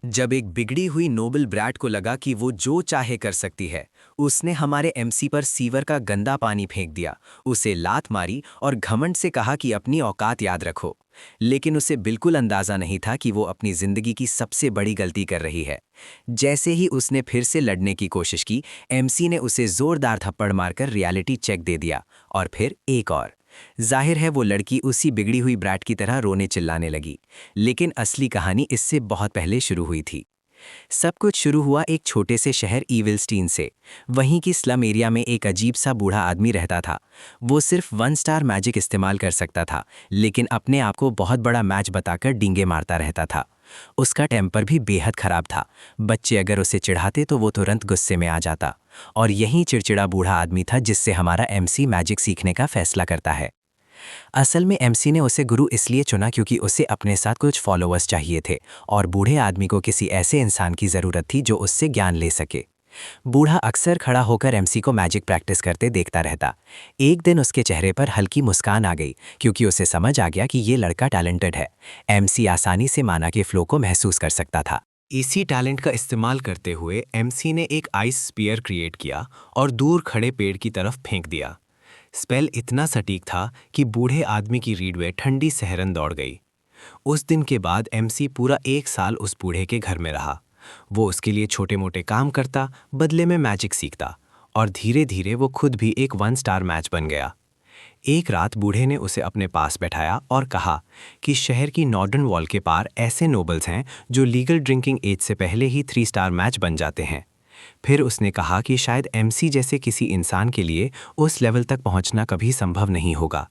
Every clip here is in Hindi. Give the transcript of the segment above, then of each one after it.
जब एक बिगड़ी हुई नोबल ब्रैट को लगा कि वो जो चाहे कर सकती है, उसने हमारे एमसी पर सीवर का गंदा पानी फेंक दिया, उसे लात मारी और घमंड से कहा कि अपनी औकात याद रखो। लेकिन उसे बिल्कुल अंदाजा नहीं था कि वो अपनी जिंदगी की सबसे बड़ी गलती कर रही है। जैसे ही उसने फिर से लड़ने की कोशिश की, एमसी ने उसे जोरदार थप्पड़ मारकर रियलिटी चेक दे दिया, और फिर एक और। जाहिर है वो लड़की उसी बिगड़ी हुई ब्रैट की तरह रोने चिल्लाने लगी। लेकिन असली कहानी इससे बहुत पहले शुरू हुई थी। सब कुछ शुरू हुआ एक छोटे से शहर ईविल्स्टीन से। वहीं की स्लम एरिया में एक अजीब सा बूढ़ा आदमी रहता था। वो सिर्फ 1 स्टार मैजिक इस्तेमाल कर सकता था, लेकिन अपने आप को बहुत बड़ा मैच बताकर डींगे मारता रहता था। उसका टेम्पर भी बेहद खराब था। बच्चे अगर उसे चिढ़ाते तो वो तुरंत गुस्से में आ जाता। और यही चिड़चिड़ा बूढ़ा आदमी था जिससे हमारा एमसी मैजिक सीखने का फैसला करता है। असल में एमसी ने उसे गुरु इसलिए चुना क्योंकि उसे अपने साथ कुछ फॉलोअर्स चाहिए थे, और बूढ़े आदमी को किसी ऐसे इंसान की ज़रूरत थी जो उससे ज्ञान ले सके। बूढ़ा अक्सर खड़ा होकर एमसी को मैजिक प्रैक्टिस करते देखता रहता। एक दिन उसके चेहरे पर हल्की मुस्कान आ गई, क्योंकि उसे समझ आ गया कि ये लड़का टैलेंटेड है। एमसी आसानी से माना के फ्लो को महसूस कर सकता था। इसी टैलेंट का इस्तेमाल करते हुए एमसी ने एक आइस स्पीयर क्रिएट किया और दूर खड़े पेड़ की तरफ फेंक दिया। स्पेल इतना सटीक था कि बूढ़े आदमी की रीढ़ में ठंडी सहरन दौड़ गई। उस दिन के बाद एमसी पूरा 1 साल उस बूढ़े के घर में रहा। वो उसके लिए छोटे मोटे काम करता, बदले में मैजिक सीखता, और धीरे धीरे वो खुद भी एक 1 स्टार मैच बन गया। एक रात बूढ़े ने उसे अपने पास बैठाया और कहा कि शहर की नॉर्डर्न वॉल के पार ऐसे नोबल्स हैं जो लीगल ड्रिंकिंग एज से पहले ही 3 स्टार मैच बन जाते हैं। फिर उसने कहा कि शायद एमसी जैसे किसी इंसान के लिए उस लेवल तक पहुंचना कभी संभव नहीं होगा।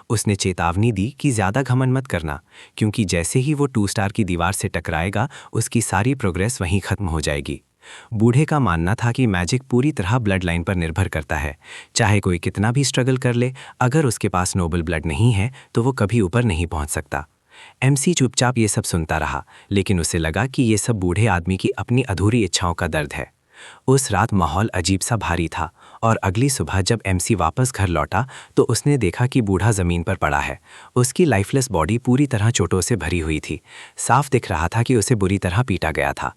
उसने चेतावनी दी कि ज़्यादा घमंड मत करना, क्योंकि जैसे ही वो 2 स्टार की दीवार से टकराएगा उसकी सारी प्रोग्रेस वहीं खत्म हो जाएगी। बूढ़े का मानना था कि मैजिक पूरी तरह ब्लड लाइन पर निर्भर करता है। चाहे कोई कितना भी स्ट्रगल कर ले, अगर उसके पास नोबल ब्लड नहीं है तो वो कभी ऊपर नहीं पहुंच सकता। एमसी चुपचाप ये सब सुनता रहा, लेकिन उसे लगा कि ये सब बूढ़े आदमी की अपनी अधूरी इच्छाओं का दर्द है। उस रात माहौल अजीब सा भारी था, और अगली सुबह जब एमसी वापस घर लौटा तो उसने देखा कि बूढ़ा ज़मीन पर पड़ा है। उसकी लाइफलेस बॉडी पूरी तरह चोटों से भरी हुई थी। साफ दिख रहा था कि उसे बुरी तरह पीटा गया था।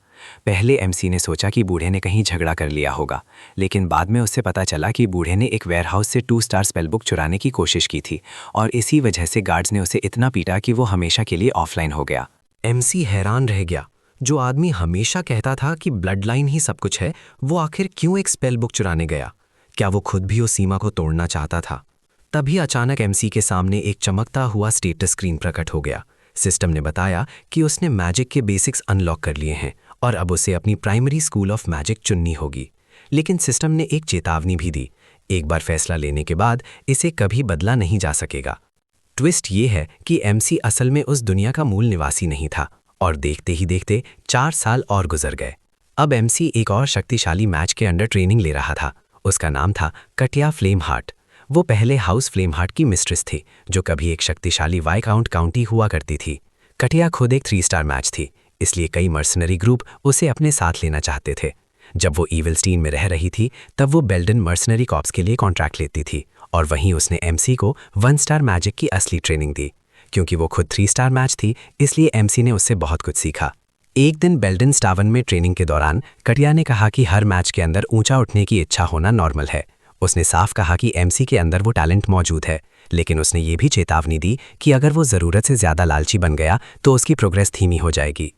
पहले एमसी ने सोचा कि बूढ़े ने कहीं झगड़ा कर लिया होगा, लेकिन बाद में उसे पता चला कि बूढ़े ने एक वेयरहाउस से 2 स्टार स्पेल बुक चुराने की कोशिश की थी, और इसी वजह से गार्ड्स ने उसे इतना पीटा कि वो हमेशा के लिए ऑफलाइन हो गया। एमसी हैरान रह गया। जो आदमी हमेशा कहता था कि ब्लड लाइन ही सब कुछ है, वो आखिर क्यों एक स्पेल बुक चुराने गया? क्या वो खुद भी उस सीमा को तोड़ना चाहता था? तभी अचानक एमसी के सामने एक चमकता हुआ स्टेटस स्क्रीन प्रकट हो गया। सिस्टम ने बताया कि उसने मैजिक के बेसिक्स अनलॉक कर लिए हैं, और अब उसे अपनी प्राइमरी स्कूल ऑफ मैजिक चुननी होगी। लेकिन सिस्टम ने एक चेतावनी भी दी, एक बार फैसला लेने के बाद इसे कभी बदला नहीं जा सकेगा। ट्विस्ट ये है कि एमसी असल में उस दुनिया का मूल निवासी नहीं था, और देखते ही देखते 4 साल और गुजर गए। अब एमसी एक और शक्तिशाली मैच के अंडर ट्रेनिंग ले रहा था। उसका नाम था कटिया फ्लेम हार्ट। वो पहले हाउस फ्लेम हार्ट की मिस्ट्रेस थी, जो कभी एक शक्तिशाली वाइकाउंट काउंटी हुआ करती थी। कटिया खुद एक 3 स्टार मैच थी, इसलिए कई मर्सनरी ग्रुप उसे अपने साथ लेना चाहते थे। जब वो ईविल्स्टीन में रह रही थी तब वो बेल्डन मर्सनरी कॉप्स के लिए कॉन्ट्रैक्ट लेती थी, और वहीं उसने एमसी को 1 स्टार मैजिक की असली ट्रेनिंग दी। क्योंकि वो खुद 3 स्टार मैच थी, इसलिए एमसी ने उससे बहुत कुछ सीखा। एक दिन बेल्डन स्टावन में ट्रेनिंग के दौरान कटिया ने कहा कि हर मैच के अंदर ऊंचा उठने की इच्छा होना नॉर्मल है। उसने साफ कहा कि एमसी के अंदर वो टैलेंट मौजूद है, लेकिन उसने ये भी चेतावनी दी कि अगर वो ज़रूरत से ज़्यादा लालची बन गया तो उसकी प्रोग्रेस धीमी हो जाएगी।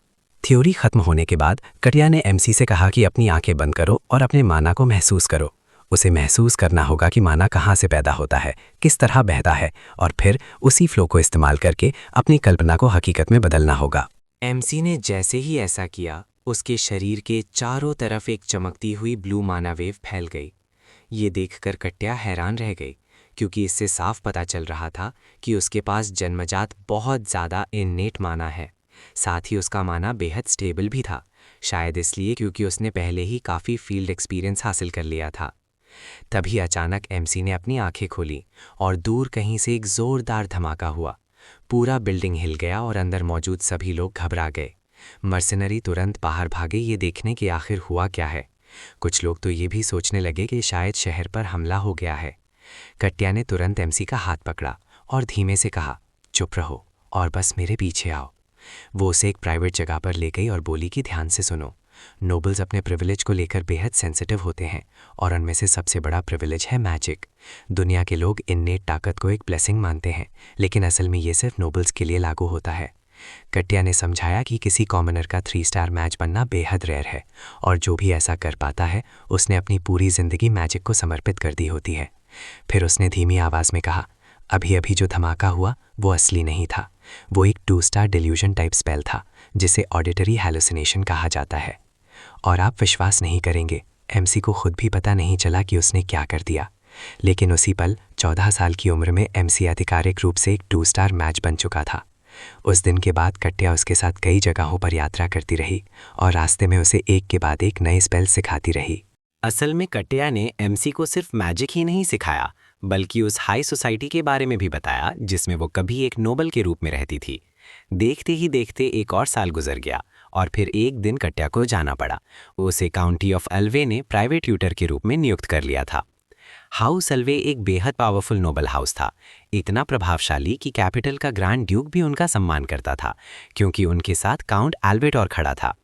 थ्योरी खत्म होने के बाद कटिया ने एमसी से कहा कि अपनी आंखें बंद करो और अपने माना को महसूस करो। उसे महसूस करना होगा कि माना कहाँ से पैदा होता है, किस तरह बहता है, और फिर उसी फ्लो को इस्तेमाल करके अपनी कल्पना को हकीकत में बदलना होगा। एमसी ने जैसे ही ऐसा किया, उसके शरीर के चारों तरफ एक चमकती हुई ब्लू माना वेव फैल गई। ये देखकर कटिया हैरान रह गई, क्योंकि इससे साफ पता चल रहा था कि उसके पास जन्मजात बहुत ज़्यादा इन्नेट माना है। साथ ही उसका माना बेहद स्टेबल भी था, शायद इसलिए क्योंकि उसने पहले ही काफ़ी फील्ड एक्सपीरियंस हासिल कर लिया था। तभी अचानक एमसी ने अपनी आंखें खोली और दूर कहीं से एक जोरदार धमाका हुआ। पूरा बिल्डिंग हिल गया और अंदर मौजूद सभी लोग घबरा गए। मर्सनरी तुरंत बाहर भागे ये देखने कि आखिर हुआ क्या है। कुछ लोग तो ये भी सोचने लगे कि शायद शहर पर हमला हो गया है। कटिया ने तुरंत एमसी का हाथ पकड़ा और धीमे से कहा, चुप रहो और बस मेरे पीछे आओ। वो उसे एक प्राइवेट जगह पर ले गई और बोली कि ध्यान से सुनो, नोबल्स अपने प्रिविलेज को लेकर बेहद सेंसिटिव होते हैं और उनमें से सबसे बड़ा प्रिविलेज है मैजिक। दुनिया के लोग इन्नेट ताकत को एक ब्लेसिंग मानते हैं, लेकिन असल में ये सिर्फ नोबल्स के लिए लागू होता है। कट्या ने समझाया कि किसी कॉमनर का 3 स्टार मैच बनना बेहद रेयर है और जो भी ऐसा कर पाता है उसने अपनी पूरी जिंदगी मैजिक को समर्पित कर दी होती है। फिर उसने धीमी आवाज़ में कहा, अभी अभी जो धमाका हुआ वो असली नहीं था, वो एक 2 स्टार डिल्यूजन टाइप स्पेल था जिसे ऑडिटरी हैलुसिनेशन कहा जाता है। और आप विश्वास नहीं करेंगे, एमसी को खुद भी पता नहीं चला कि उसने क्या कर दिया, लेकिन उसी पल 14 साल की उम्र में एमसी आधिकारिक रूप से एक 2 स्टार मैच बन चुका था। उस दिन के बाद कट्या उसके साथ कई जगहों पर यात्रा करती रही और रास्ते में उसे एक के बाद एक नए स्पेल सिखाती रही। असल में कट्या ने एमसी को सिर्फ मैजिक ही नहीं सिखाया, बल्कि उस हाई सोसाइटी के बारे में भी बताया जिसमें वो कभी एक नोबल के रूप में रहती थी। देखते ही देखते एक और साल गुजर गया और फिर एक दिन कट्या को जाना पड़ा। उसे काउंटी ऑफ अल्वे ने प्राइवेट ट्यूटर के रूप में नियुक्त कर लिया था। हाउस अल्वे एक बेहद पावरफुल नोबल हाउस था, इतना प्रभावशाली कि कैपिटल का ग्रैंड ड्यूक भी उनका सम्मान करता था, क्योंकि उनके साथ काउंट एल्बर्ट खड़ा था।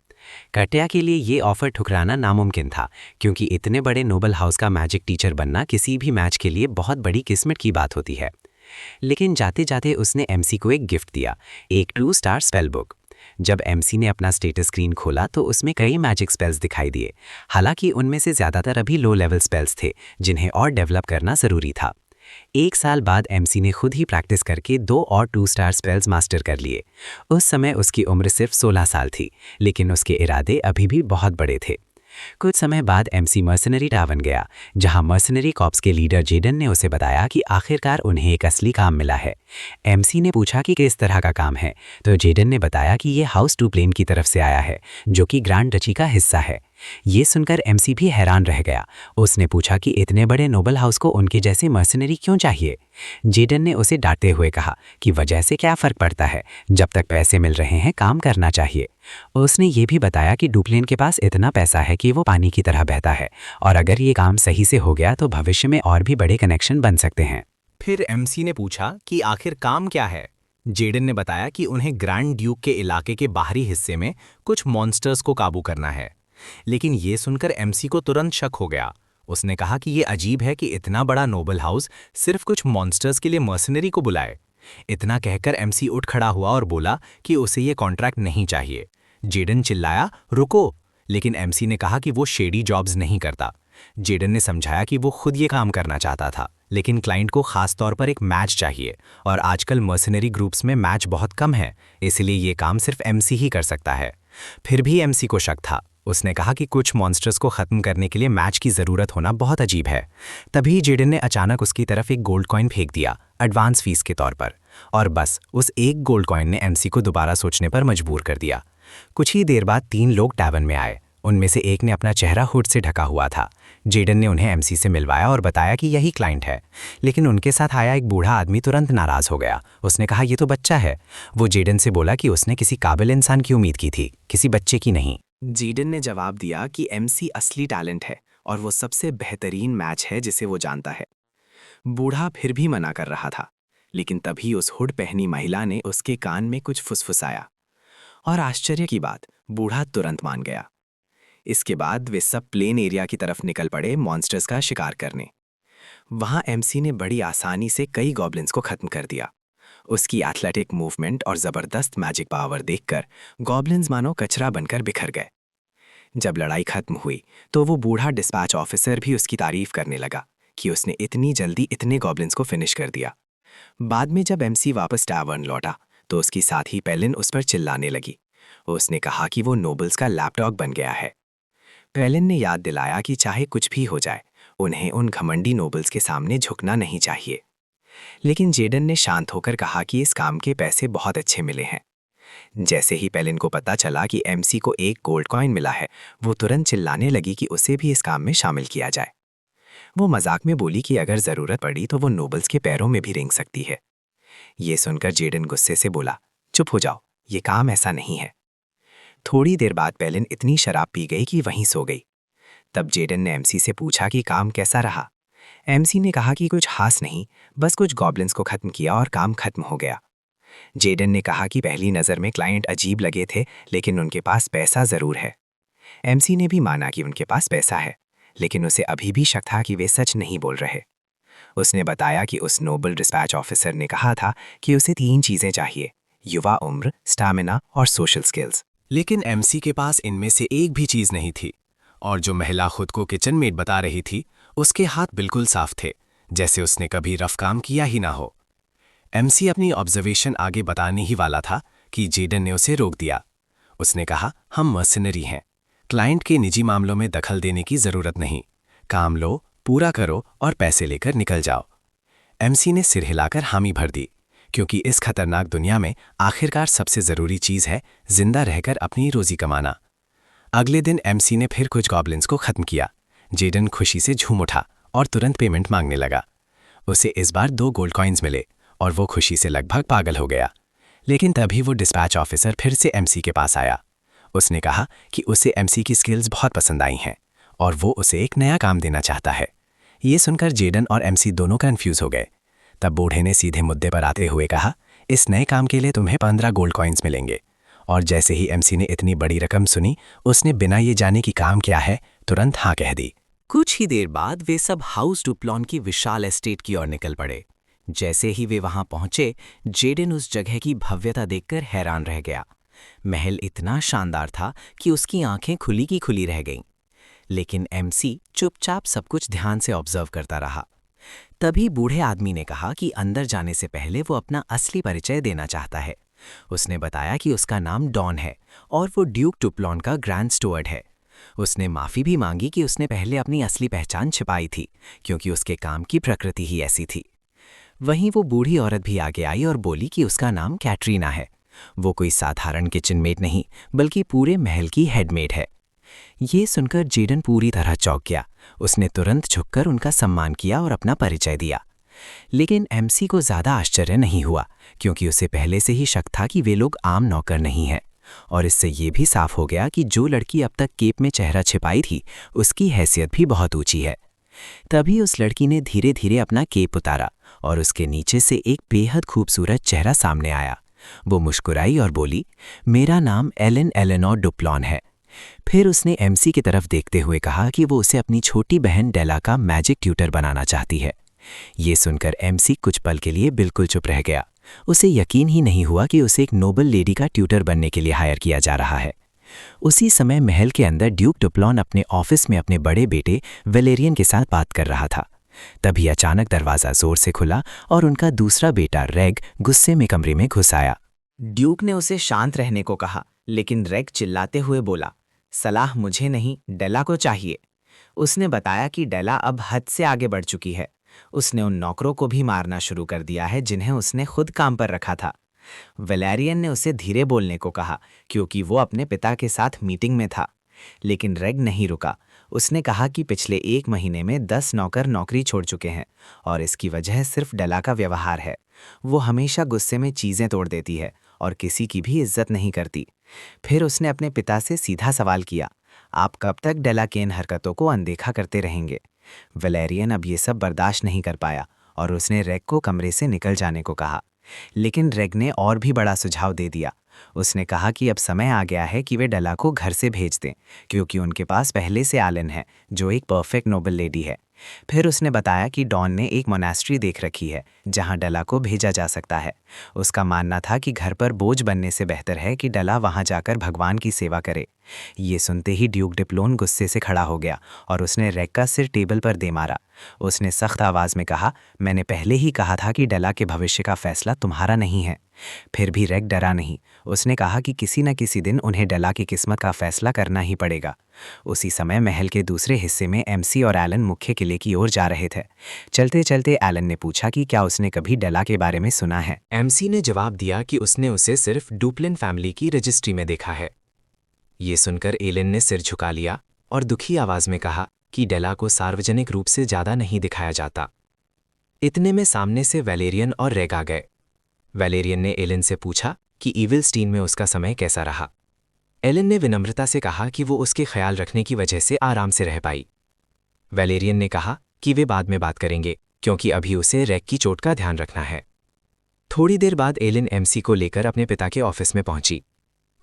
कट्या के लिए ये ऑफर ठुकराना नामुमकिन था, क्योंकि इतने बड़े नोबल हाउस का मैजिक टीचर बनना किसी भी मैच के लिए बहुत बड़ी किस्मत की बात होती है। लेकिन जाते जाते उसने एमसी को एक गिफ्ट दिया, एक 2 स्टार स्पेल बुक। जब एमसी ने अपना स्टेटस स्क्रीन खोला तो उसमें कई मैजिक स्पेल्स दिखाई दिए, हालांकि उनमें से ज़्यादातर अभी लो लेवल स्पेल्स थे जिन्हें और डेवलप करना ज़रूरी था। 1 साल बाद एमसी ने खुद ही प्रैक्टिस करके 2 और 2 स्टार स्पेल्स मास्टर कर लिए। उस समय उसकी उम्र सिर्फ 16 साल थी, लेकिन उसके इरादे अभी भी बहुत बड़े थे। कुछ समय बाद एमसी मर्सनरी टावन गया, जहां मर्सनरी कॉप्स के लीडर जेडन ने उसे बताया कि आखिरकार उन्हें एक असली काम मिला है। एमसी ने पूछा कि किस तरह का काम है, तो जेडन ने बताया कि ये हाउस टू प्लेन की तरफ से आया है, जो कि ग्रैंड डची का हिस्सा है। ये सुनकर एमसी भी हैरान रह गया। उसने पूछा कि इतने बड़े नोबल हाउस को उनके जैसे मर्सनरी क्यों चाहिए। जेडन ने उसे डांटते हुए कहा कि वजह से क्या फ़र्क पड़ता है, जब तक पैसे मिल रहे हैं काम करना चाहिए। उसने ये भी बताया कि डुप्लेन के पास इतना पैसा है कि वो पानी की तरह बहता है और अगर ये काम सही से हो गया तो भविष्य में और भी बड़े कनेक्शन बन सकते हैं। फिर एमसी ने पूछा कि आखिर काम क्या है। जेडन ने बताया कि उन्हें ग्रैंड ड्यूक के इलाके के बाहरी हिस्से में कुछ मॉन्स्टर्स को काबू करना है। लेकिन ये सुनकर एमसी को तुरंत शक हो गया। उसने कहा कि ये अजीब है कि इतना बड़ा नोबल हाउस सिर्फ कुछ मॉन्स्टर्स के लिए मर्सनरी को बुलाए। इतना कहकर एमसी उठ खड़ा हुआ और बोला कि उसे ये कॉन्ट्रैक्ट नहीं चाहिए। जेडन चिल्लाया, रुको, लेकिन एमसी ने कहा कि वो शेडी जॉब्स नहीं करता। जेडन ने समझाया कि वो खुद ये काम करना चाहता था, लेकिन क्लाइंट को खास तौर पर एक मैच चाहिए और आजकल मर्सनरी ग्रुप्स में मैच बहुत कम है, इसलिए ये काम सिर्फ एमसी ही कर सकता है। फिर भी एमसी को शक था। उसने कहा कि कुछ मॉन्स्टर्स को खत्म करने के लिए मैच की जरूरत होना बहुत अजीब है। तभी जेडन ने अचानक उसकी तरफ एक गोल्ड कॉइन फेंक दिया, एडवांस फीस के तौर पर, और बस उस एक गोल्ड कॉइन ने एमसी को दोबारा सोचने पर मजबूर कर दिया। कुछ ही देर बाद 3 लोग टैवन में आए। उनमें से एक ने अपना चेहरा हुड से ढका हुआ था। जेडन ने उन्हें एमसी से मिलवाया और बताया कि यही क्लाइंट है, लेकिन उनके साथ आया एक बूढ़ा आदमी तुरंत नाराज हो गया। उसने कहा, ये तो बच्चा है। वो जेडन से बोला कि उसने किसी काबिल इंसान की उम्मीद की थी, किसी बच्चे की नहीं। जेडन ने जवाब दिया कि एमसी असली टैलेंट है और वो सबसे बेहतरीन मैच है जिसे वो जानता है। बूढ़ा फिर भी मना कर रहा था, लेकिन तभी उस हुड पहनी महिला ने उसके कान में कुछ फुसफुसाया और आश्चर्य की बात, बूढ़ा तुरंत मान गया। इसके बाद वे सब प्लेन एरिया की तरफ निकल पड़े मॉन्स्टर्स का शिकार करने। वहां एमसी ने बड़ी आसानी से कई गॉब्लिन्स को खत्म कर दिया। उसकी एथलेटिक मूवमेंट और जबरदस्त मैजिक पावर देखकर गॉब्लिन्स मानो कचरा बनकर बिखर गए। जब लड़ाई खत्म हुई तो वो बूढ़ा डिस्पैच ऑफिसर भी उसकी तारीफ करने लगा कि उसने इतनी जल्दी इतने गॉब्लिन्स को फिनिश कर दिया। बाद में जब एमसी वापस टैवर्न लौटा तो उसकी साथी पेलिन उस पर चिल्लाने लगी। उसने कहा कि वो नोबल्स का लैपडॉग बन गया है। पेलिन ने याद दिलाया कि चाहे कुछ भी हो जाए, उन्हें उन घमंडी नोबल्स के सामने झुकना नहीं चाहिए। लेकिन जेडन ने शांत होकर कहा कि इस काम के पैसे बहुत अच्छे मिले हैं। जैसे ही पेलिन को पता चला कि एमसी को एक गोल्ड कॉइन मिला है, वो तुरंत चिल्लाने लगी कि उसे भी इस काम में शामिल किया जाए। वो मजाक में बोली कि अगर जरूरत पड़ी तो वो नोबल्स के पैरों में भी रेंग सकती है। ये सुनकर जेडन गुस्से से बोला, चुप हो जाओ, ये काम ऐसा नहीं है। थोड़ी देर बाद पेलिन इतनी शराब पी गई कि वहीं सो गई। तब जेडन ने एमसी से पूछा कि काम कैसा रहा। एमसी ने कहा कि कुछ खास नहीं, बस कुछ गॉब्लिन्स को खत्म किया और काम खत्म हो गया। जेडन ने कहा कि पहली नज़र में क्लाइंट अजीब लगे थे, लेकिन उनके पास पैसा ज़रूर है। एमसी ने भी माना कि उनके पास पैसा है, लेकिन उसे अभी भी शक था कि वे सच नहीं बोल रहे। उसने बताया कि उस नोबल डिस्पैच ऑफिसर ने कहा था कि उसे 3 चीज़ें चाहिए: युवा उम्र, स्टैमिना और सोशल स्किल्स। लेकिन एमसी के पास इनमें से एक भी चीज नहीं थी, और जो महिला खुद को किचन मेट बता रही थी, उसके हाथ बिल्कुल साफ थे, जैसे उसने कभी रफ काम किया ही ना हो। एमसी अपनी ऑब्जर्वेशन आगे बताने ही वाला था कि जेडन ने उसे रोक दिया। उसने कहा, हम मर्सिनरी हैं, क्लाइंट के निजी मामलों में दखल देने की जरूरत नहीं, काम लो, पूरा करो और पैसे लेकर निकल जाओ। एमसी ने सिर हिलाकर हामी भर दी, क्योंकि इस खतरनाक दुनिया में आखिरकार सबसे जरूरी चीज है जिंदा रहकर अपनी रोजी कमाना। अगले दिन एमसी ने फिर कुछ गॉब्लिन्स को खत्म किया। जेडन खुशी से झूम उठा और तुरंत पेमेंट मांगने लगा। उसे इस बार 2 गोल्ड कॉइन्स मिले और वो खुशी से लगभग पागल हो गया। लेकिन तभी वो डिस्पैच ऑफिसर फिर से एमसी के पास आया। उसने कहा कि उसे एमसी की स्किल्स बहुत पसंद आई हैं और वो उसे एक नया काम देना चाहता है। ये सुनकर जेडन और एमसी दोनों कंफ्यूज हो गए। तब बूढ़े ने सीधे मुद्दे पर आते हुए कहा, इस नए काम के लिए तुम्हें 15 गोल्ड कॉइन्स मिलेंगे। और जैसे ही एमसी ने इतनी बड़ी रकम सुनी, उसने बिना ये जाने कि काम क्या है तुरंत हाँ कह दी। कुछ ही देर बाद वे सब हाउस डुप्लॉन की विशाल एस्टेट की ओर निकल पड़े। जैसे ही वे वहां पहुंचे, जेडन उस जगह की भव्यता देखकर हैरान रह गया। महल इतना शानदार था कि उसकी आंखें खुली की खुली रह गईं। लेकिन एमसी चुपचाप सब कुछ ध्यान से ऑब्जर्व करता रहा। तभी बूढ़े आदमी ने कहा कि अंदर जाने से पहले वो अपना असली परिचय देना चाहता है। उसने बताया कि उसका नाम डॉन है और वो ड्यूक डुप्लॉन का ग्रैंड स्टुअर्ड है। उसने माफ़ी भी मांगी कि उसने पहले अपनी असली पहचान छिपाई थी, क्योंकि उसके काम की प्रकृति ही ऐसी थी। वहीं वो बूढ़ी औरत भी आगे आई और बोली कि उसका नाम कैटरीना है। वो कोई साधारण किचन मेट नहीं, बल्कि पूरे महल की हेडमेड है। ये सुनकर जेडन पूरी तरह चौंक गया। उसने तुरंत झुककर उनका सम्मान किया और अपना परिचय दिया। लेकिन एमसी को ज़्यादा आश्चर्य नहीं हुआ, क्योंकि उसे पहले से ही शक था कि वे लोग आम नौकर नहीं हैं। और इससे ये भी साफ हो गया कि जो लड़की अब तक केप में चेहरा छिपाई थी, उसकी हैसियत भी बहुत ऊंची है। तभी उस लड़की ने धीरे धीरे अपना केप उतारा और उसके नीचे से एक बेहद खूबसूरत चेहरा सामने आया। वो मुस्कुराई और बोली, मेरा नाम एलन एलेनोर डुप्लॉन है। फिर उसने एमसी की तरफ देखते हुए कहा कि वो उसे अपनी छोटी बहन डेला का मैजिक ट्यूटर बनाना चाहती है। ये सुनकर एमसी कुछ पल के लिए बिल्कुल चुप रह गया। उसे यकीन ही नहीं हुआ कि उसे एक नोबल लेडी का ट्यूटर बनने के लिए हायर किया जा रहा है। उसी समय महल के अंदर ड्यूक डुप्लॉन अपने ऑफिस में अपने बड़े बेटे वैलेरियन के साथ बात कर रहा था। तभी अचानक दरवाज़ा जोर से खुला और उनका दूसरा बेटा रेग गुस्से में कमरे में घुस आया। ड्यूक ने उसे शांत रहने को कहा, लेकिन रेग चिल्लाते हुए बोला, सलाह मुझे नहीं, डेला को चाहिए। उसने बताया कि डेला अब हद से आगे बढ़ चुकी है। उसने उन नौकरों को भी मारना शुरू कर दिया है जिन्हें उसने खुद काम पर रखा था। वैलेरियन ने उसे धीरे बोलने को कहा, क्योंकि वो अपने पिता के साथ मीटिंग में था। लेकिन रेग नहीं रुका। उसने कहा कि पिछले 1 महीने में 10 नौकर नौकरी छोड़ चुके हैं और इसकी वजह सिर्फ डेला का व्यवहार है। वो हमेशा गुस्से में चीज़ें तोड़ देती है और किसी की भी इज्जत नहीं करती। फिर उसने अपने पिता से सीधा सवाल किया, आप कब तक डेला की इन हरकतों को अनदेखा करते रहेंगे? वैलेरियन अब ये सब बर्दाश्त नहीं कर पाया और उसने रेग को कमरे से निकल जाने को कहा। लेकिन रेग ने और भी बड़ा सुझाव दे दिया। उसने कहा कि अब समय आ गया है कि वे डेला को घर से भेज दें, क्योंकि उनके पास पहले से एलन है, जो एक परफेक्ट नोबल लेडी है। फिर उसने बताया कि डॉन ने एक मोनास्ट्री देख रखी है जहां डेला को भेजा जा सकता है। उसका मानना था कि घर पर बोझ बनने से बेहतर है कि डेला वहां जाकर भगवान की सेवा करे। ये सुनते ही ड्यूक डिप्लोन गुस्से से खड़ा हो गया और उसने रेग का सिर टेबल पर दे मारा। उसने सख्त आवाज़ में कहा, मैंने पहले ही कहा था कि डेला के भविष्य का फैसला तुम्हारा नहीं है। फिर भी रेग डरा नहीं। उसने कहा कि किसी न किसी दिन उन्हें डेला की किस्मत का फैसला करना ही पड़ेगा। उसी समय महल के दूसरे हिस्से में एमसी और एलन मुख्य किले की ओर जा रहे थे। चलते चलते एलन ने पूछा कि क्या उसने कभी डेला के बारे में सुना है। एमसी ने जवाब दिया कि उसने उसे सिर्फ डुप्लिन फैमिली की रजिस्ट्री में देखा है। ये सुनकर एलन ने सिर झुका लिया और दुखी आवाज में कहा कि डेला को सार्वजनिक रूप से ज्यादा नहीं दिखाया जाता। इतने में सामने से वैलेरियन और रेग आ गए। वैलेरियन ने एलन से पूछा कि ईविलस्टीन में उसका समय कैसा रहा। एलन ने विनम्रता से कहा कि वो उसके ख्याल रखने की वजह से आराम से रह पाई। वैलेरियन ने कहा कि वे बाद में बात करेंगे, क्योंकि अभी उसे रेग की चोट का ध्यान रखना है। थोड़ी देर बाद एलिन एमसी को लेकर अपने पिता के ऑफिस में पहुंची।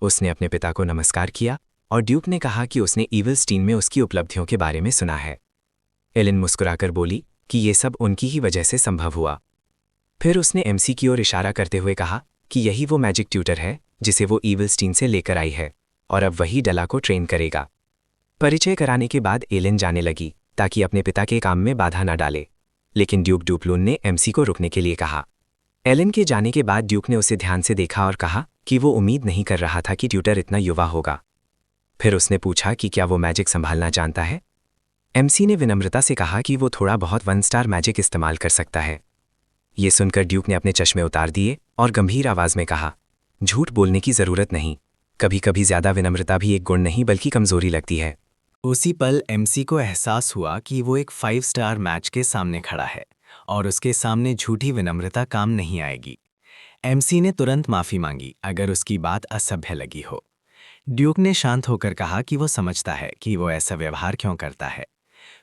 उसने अपने पिता को नमस्कार किया और ड्यूक ने कहा कि उसने ईविलस्टीन में उसकी उपलब्धियों के बारे में सुना है। एलिन मुस्कुराकर बोली कि ये सब उनकी ही वजह से संभव हुआ। फिर उसने एमसी की ओर इशारा करते हुए कहा कि यही वो मैजिक ट्यूटर है जिसे वो ईविलस्टीन से लेकर आई है और अब वही डेला को ट्रेन करेगा। परिचय कराने के बाद एलिन जाने लगी ताकि अपने पिता के काम में बाधा न डाले, लेकिन ड्यूक डुप्लून ने एमसी को रुकने के लिए कहा। एलिन के जाने के बाद ड्यूक ने उसे ध्यान से देखा और कहा कि वो उम्मीद नहीं कर रहा था कि ट्यूटर इतना युवा होगा। फिर उसने पूछा कि क्या वो मैजिक संभालना जानता है। एमसी ने विनम्रता से कहा कि वो थोड़ा बहुत 1 स्टार मैजिक इस्तेमाल कर सकता है। ये सुनकर ड्यूक ने अपने चश्मे उतार दिए और गंभीर आवाज में कहा, झूठ बोलने की जरूरत नहीं, कभी कभी ज्यादा विनम्रता भी एक गुण नहीं बल्कि कमजोरी लगती है। उसी पल एमसी को एहसास हुआ कि वो एक 5 स्टार मैच के सामने खड़ा है और उसके सामने झूठी विनम्रता काम नहीं आएगी। एमसी ने तुरंत माफी मांगी अगर उसकी बात असभ्य लगी हो। ड्यूक ने शांत होकर कहा कि वो समझता है कि वो ऐसा व्यवहार क्यों करता है।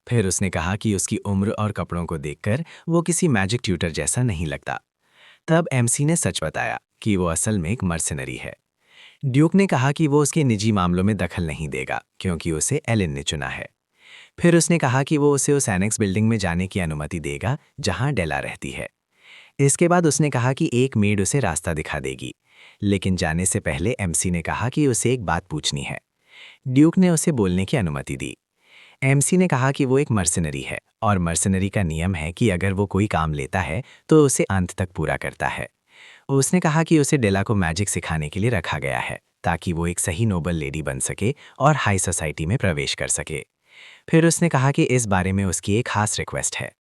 फिर उसने कहा कि उसकी उम्र और कपड़ों को देखकर वो किसी मैजिक ट्यूटर जैसा नहीं लगता। तब एमसी ने सच बताया कि वो असल में एक मर्सिनरी है। ड्यूक ने कहा कि वो उसके निजी मामलों में दखल नहीं देगा क्योंकि उसे एलिन ने चुना है। फिर उसने कहा कि वो उसे उस एनेक्स बिल्डिंग में जाने की अनुमति देगा जहां डेला रहती है। इसके बाद उसने कहा कि एक मेड उसे रास्ता दिखा देगी, लेकिन जाने से पहले एमसी ने कहा कि उसे एक बात पूछनी है। ड्यूक ने उसे बोलने की अनुमति दी। एमसी ने कहा कि वो एक मर्सिनरी है और मर्सिनरी का नियम है कि अगर वो कोई काम लेता है तो उसे अंत तक पूरा करता है। उसने कहा कि उसे डेला को मैजिक सिखाने के लिए रखा गया है ताकि वो एक सही नोबल लेडी बन सके और हाई सोसाइटी में प्रवेश कर सके। फिर उसने कहा कि इस बारे में उसकी एक खास रिक्वेस्ट है।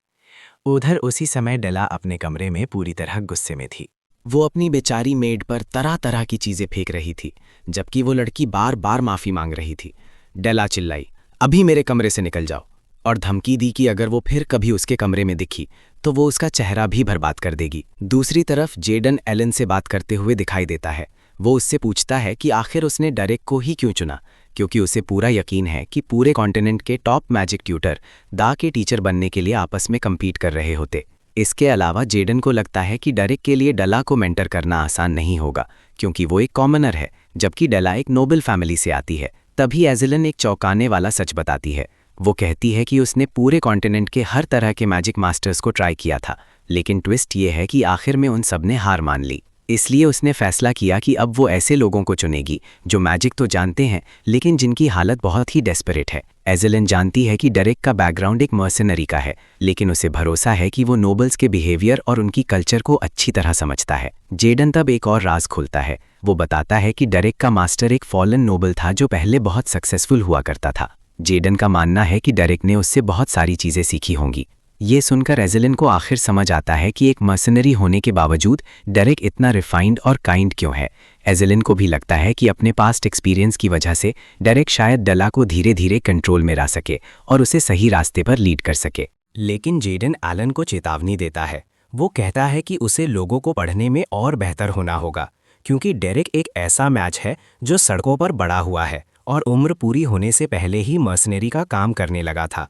उधर उसी समय डेला अपने कमरे में पूरी तरह गुस्से में थी। वो अपनी बेचारी मेड पर तरह तरह की चीजें फेंक रही थी, जबकि वो लड़की बार बार माफी मांग रही थी। डेला चिल्लाई, अभी मेरे कमरे से निकल जाओ, और धमकी दी कि अगर वो फिर कभी उसके कमरे में दिखी तो वो उसका चेहरा भी बर्बाद कर देगी। दूसरी तरफ जेडन एलन से बात करते हुए दिखाई देता है। वो उससे पूछता है कि आखिर उसने डेरेक को ही क्यों चुना, क्योंकि उसे पूरा यकीन है कि पूरे कॉन्टिनेंट के टॉप मैजिक ट्यूटर दा के टीचर बनने के लिए आपस में कम्पीट कर रहे होते। इसके अलावा जेडन को लगता है कि डेरेक के लिए डेला को मेंटर करना आसान नहीं होगा क्योंकि वो एक कॉमनर है, जबकि डेला एक नोबल फैमिली से आती है। तभी एजिलन एक चौंकाने वाला सच बताती है। वो कहती है कि उसने पूरे कॉन्टिनेंट के हर तरह के मैजिक मास्टर्स को ट्राई किया था, लेकिन ट्विस्ट ये है कि आखिर में उन सब ने हार मान ली। इसलिए उसने फैसला किया कि अब वो ऐसे लोगों को चुनेगी जो मैजिक तो जानते हैं लेकिन जिनकी हालत बहुत ही डेस्परेट है। एजिलन जानती है कि डेरेक का बैकग्राउंड एक मर्सिनरी का है, लेकिन उसे भरोसा है कि वो नोबल्स के बिहेवियर और उनकी कल्चर को अच्छी तरह समझता है। जेडन तब एक और राज खोलता है। वो बताता है कि डेरेक का मास्टर एक फॉलन नोबल था जो पहले बहुत सक्सेसफुल हुआ करता था। जेडन का मानना है कि डेरेक ने उससे बहुत सारी चीज़ें सीखी होंगी। ये सुनकर एजिलन को आखिर समझ आता है कि एक मर्सिनरी होने के बावजूद डेरेक इतना रिफाइंड और काइंड क्यों है। एजिलन को भी लगता है कि अपने पास्ट एक्सपीरियंस की वजह से डेरेक शायद डेला को धीरे धीरे कंट्रोल में ला सके और उसे सही रास्ते पर लीड कर सके। लेकिन जेडन एलन को चेतावनी देता है। वो कहता है कि उसे लोगों को पढ़ने में और बेहतर होना होगा, क्योंकि डेरेक एक ऐसा मैच है जो सड़कों पर बड़ा हुआ है और उम्र पूरी होने से पहले ही मर्सनरी का काम करने लगा था।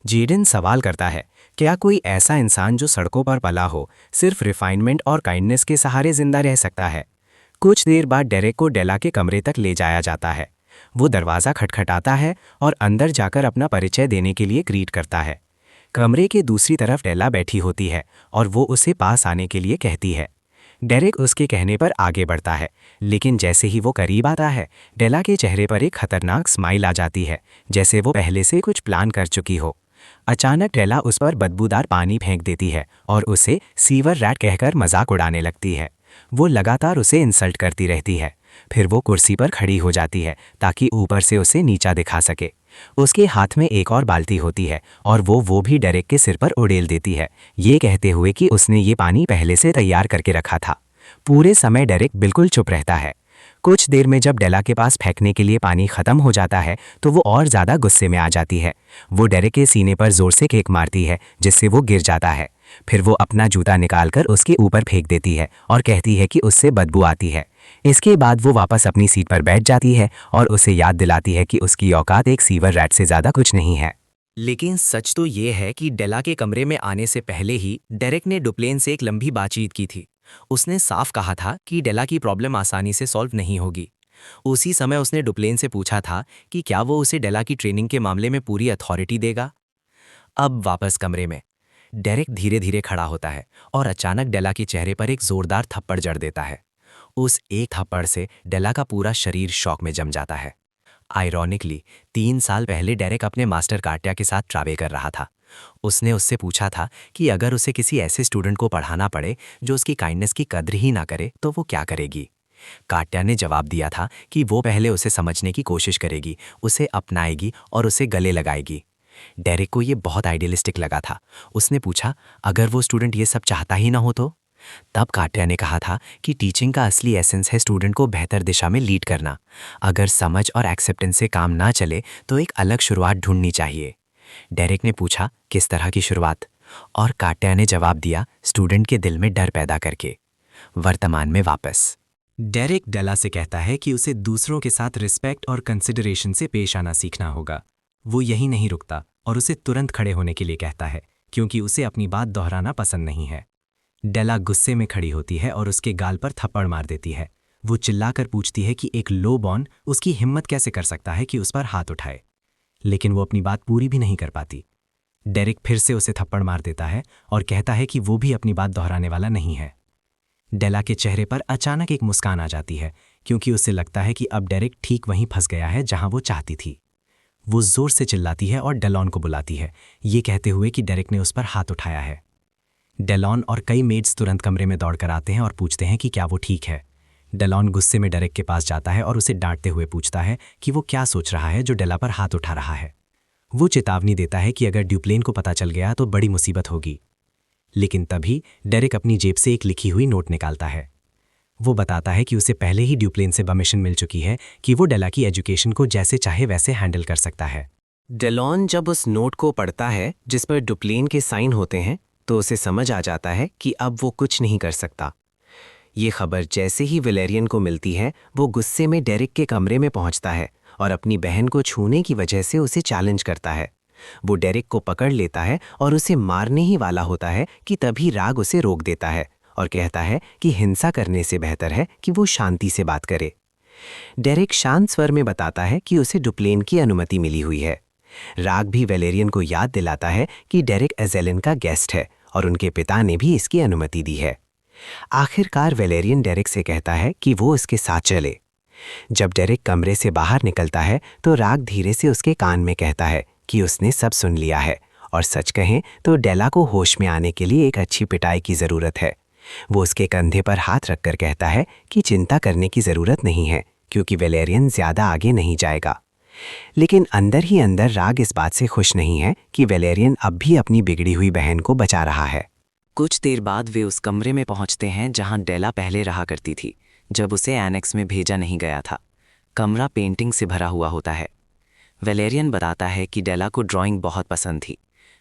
जेडन सवाल करता है, क्या कोई ऐसा इंसान जो सड़कों पर पला हो सिर्फ रिफाइनमेंट और काइंडनेस के सहारे जिंदा रह सकता है? कुछ देर बाद डेरेक को डेला के कमरे तक ले जाया जाता है। वो दरवाज़ा खटखटाता है और अंदर जाकर अपना परिचय देने के लिए ग्रीट करता है। कमरे के दूसरी तरफ डेला बैठी होती है और वो उसे पास आने के लिए कहती है। डेरेक उसके कहने पर आगे बढ़ता है, लेकिन जैसे ही वो करीब आता है डेला के चेहरे पर एक खतरनाक स्माइल आ जाती है, जैसे वो पहले से कुछ प्लान कर चुकी हो। अचानक डेला उस पर बदबूदार पानी फेंक देती है और उसे सीवर रैट कहकर मजाक उड़ाने लगती है। वो लगातार उसे इंसल्ट करती रहती है। फिर वो कुर्सी पर खड़ी हो जाती है ताकि ऊपर से उसे नीचा दिखा सके। उसके हाथ में एक और बाल्टी होती है और वो भी डेरेक के सिर पर उड़ेल देती है, ये कहते हुए कि उसने ये पानी पहले से तैयार करके रखा था। पूरे समय डेरेक बिल्कुल चुप रहता है। कुछ देर में जब डेला के पास फेंकने के लिए पानी खत्म हो जाता है तो वो और ज़्यादा गुस्से में आ जाती है। वो डेरेक के सीने पर जोर से किक मारती है जिससे वो गिर जाता है। फिर वो अपना जूता निकालकर उसके ऊपर फेंक देती है और कहती है कि उससे बदबू आती है। इसके बाद वो वापस अपनी सीट पर बैठ जाती है और उसे याद दिलाती है कि उसकी औकात एक सीवर रैट से ज़्यादा कुछ नहीं है। लेकिन सच तो ये है कि डेला के कमरे में आने से पहले ही डेरेक ने डुप्लेन से एक लंबी बातचीत की थी उसने साफ कहा था कि डेला की प्रॉब्लम आसानी से सॉल्व नहीं होगी। उसी समय उसने डुप्लेन से पूछा था कि क्या वो उसे डेला की ट्रेनिंग के मामले में पूरी अथॉरिटी देगा। अब वापस कमरे में डेरेक धीरे धीरे खड़ा होता है और अचानक डेला के चेहरे पर एक जोरदार थप्पड़ जड़ देता है। उस एक थप्पड़ से डेला का पूरा शरीर शॉक में जम जाता है। आयरॉनिकली 3 साल पहले डेरेक अपने मास्टर कार्टिया के साथ ट्रैवल कर रहा था। उसने उससे पूछा था कि अगर उसे किसी ऐसे स्टूडेंट को पढ़ाना पड़े जो उसकी काइंडनेस की कद्र ही ना करे तो वो क्या करेगी। कार्टिया ने जवाब दिया था कि वो पहले उसे समझने की कोशिश करेगी, उसे अपनाएगी और उसे गले लगाएगी। डेरेक को ये बहुत आइडियलिस्टिक लगा था। उसने पूछा, अगर वो स्टूडेंट ये सब चाहता ही ना हो तो? तब कार्टिया ने कहा था कि टीचिंग का असली एसेंस है स्टूडेंट को बेहतर दिशा में लीड करना। अगर समझ और एक्सेप्टेंस से काम ना चले तो एक अलग शुरुआत ढूंढनी चाहिए। डेरेक ने पूछा, किस तरह की शुरुआत? और कार्टिया ने जवाब दिया, स्टूडेंट के दिल में डर पैदा करके। वर्तमान में वापस डेरेक डेला से कहता है कि उसे दूसरों के साथ रिस्पेक्ट और कंसिडरेशन से पेश आना सीखना होगा। वो यही नहीं रुकता और उसे तुरंत खड़े होने के लिए कहता है, क्योंकि उसे अपनी बात दोहराना पसंद नहीं है। डेला गुस्से में खड़ी होती है और उसके गाल पर थप्पड़ मार देती है। वो चिल्लाकर पूछती है कि एक लो बॉर्न उसकी हिम्मत कैसे कर सकता है कि उस पर हाथ उठाए, लेकिन वो अपनी बात पूरी भी नहीं कर पाती। डेरेक फिर से उसे थप्पड़ मार देता है और कहता है कि वो भी अपनी बात दोहराने वाला नहीं है। डेला के चेहरे पर अचानक एक मुस्कान आ जाती है, क्योंकि उसे लगता है कि अब डेरेक ठीक वहीं फंस गया है जहां वो चाहती थी। वो जोर से चिल्लाती है और डेलॉन को बुलाती है, ये कहते हुए कि डेरेक ने उस पर हाथ उठाया है। डेलॉन और कई मेड्स तुरंत कमरे में दौड़कर आते हैं और पूछते हैं कि क्या वो ठीक है। डेलॉन गुस्से में डेरेक के पास जाता है और उसे डांटते हुए पूछता है कि वो क्या सोच रहा है जो डेला पर हाथ उठा रहा है। वो चेतावनी देता है कि अगर ड्यूप्लेन को पता चल गया तो बड़ी मुसीबत होगी। लेकिन तभी डेरेक अपनी जेब से एक लिखी हुई नोट निकालता है। वो बताता है कि उसे पहले ही ड्यूप्लेन से परमिशन मिल चुकी है कि वो डेला की एजुकेशन को जैसे चाहे वैसे हैंडल कर सकता है। डेलॉन जब उस नोट को पढ़ता है जिस पर डुप्लेन के साइन होते हैं तो उसे समझ आ जाता है कि अब वो कुछ नहीं कर सकता। ये खबर जैसे ही वैलेरियन को मिलती है, वो गुस्से में डेरेक के कमरे में पहुंचता है और अपनी बहन को छूने की वजह से उसे चैलेंज करता है। वो डेरेक को पकड़ लेता है और उसे मारने ही वाला होता है कि तभी राग उसे रोक देता है और कहता है कि हिंसा करने से बेहतर है कि वो शांति से बात करे। डेरेक शांत स्वर में बताता है कि उसे डुप्लेन की अनुमति मिली हुई है। राग भी वैलेरियन को याद दिलाता है कि डेरेक एजेलिन का गेस्ट है और उनके पिता ने भी इसकी अनुमति दी है। आखिरकार वैलेरियन डेरेक से कहता है कि वो उसके साथ चले। जब डेरेक कमरे से बाहर निकलता है तो राग धीरे से उसके कान में कहता है कि उसने सब सुन लिया है और सच कहें तो डेला को होश में आने के लिए एक अच्छी पिटाई की ज़रूरत है। वो उसके कंधे पर हाथ रखकर कहता है कि चिंता करने की ज़रूरत नहीं है, क्योंकि वैलेरियन ज़्यादा आगे नहीं जाएगा। लेकिन अंदर ही अंदर राग इस बात से खुश नहीं है कि वैलेरियन अब भी अपनी बिगड़ी हुई बहन को बचा रहा है। कुछ देर बाद वे उस कमरे में पहुंचते हैं जहां डेला पहले रहा करती थी, जब उसे एनेक्स में भेजा नहीं गया था। कमरा पेंटिंग से भरा हुआ होता है। वैलेरियन बताता है कि डेला को ड्राइंग बहुत पसंद थी।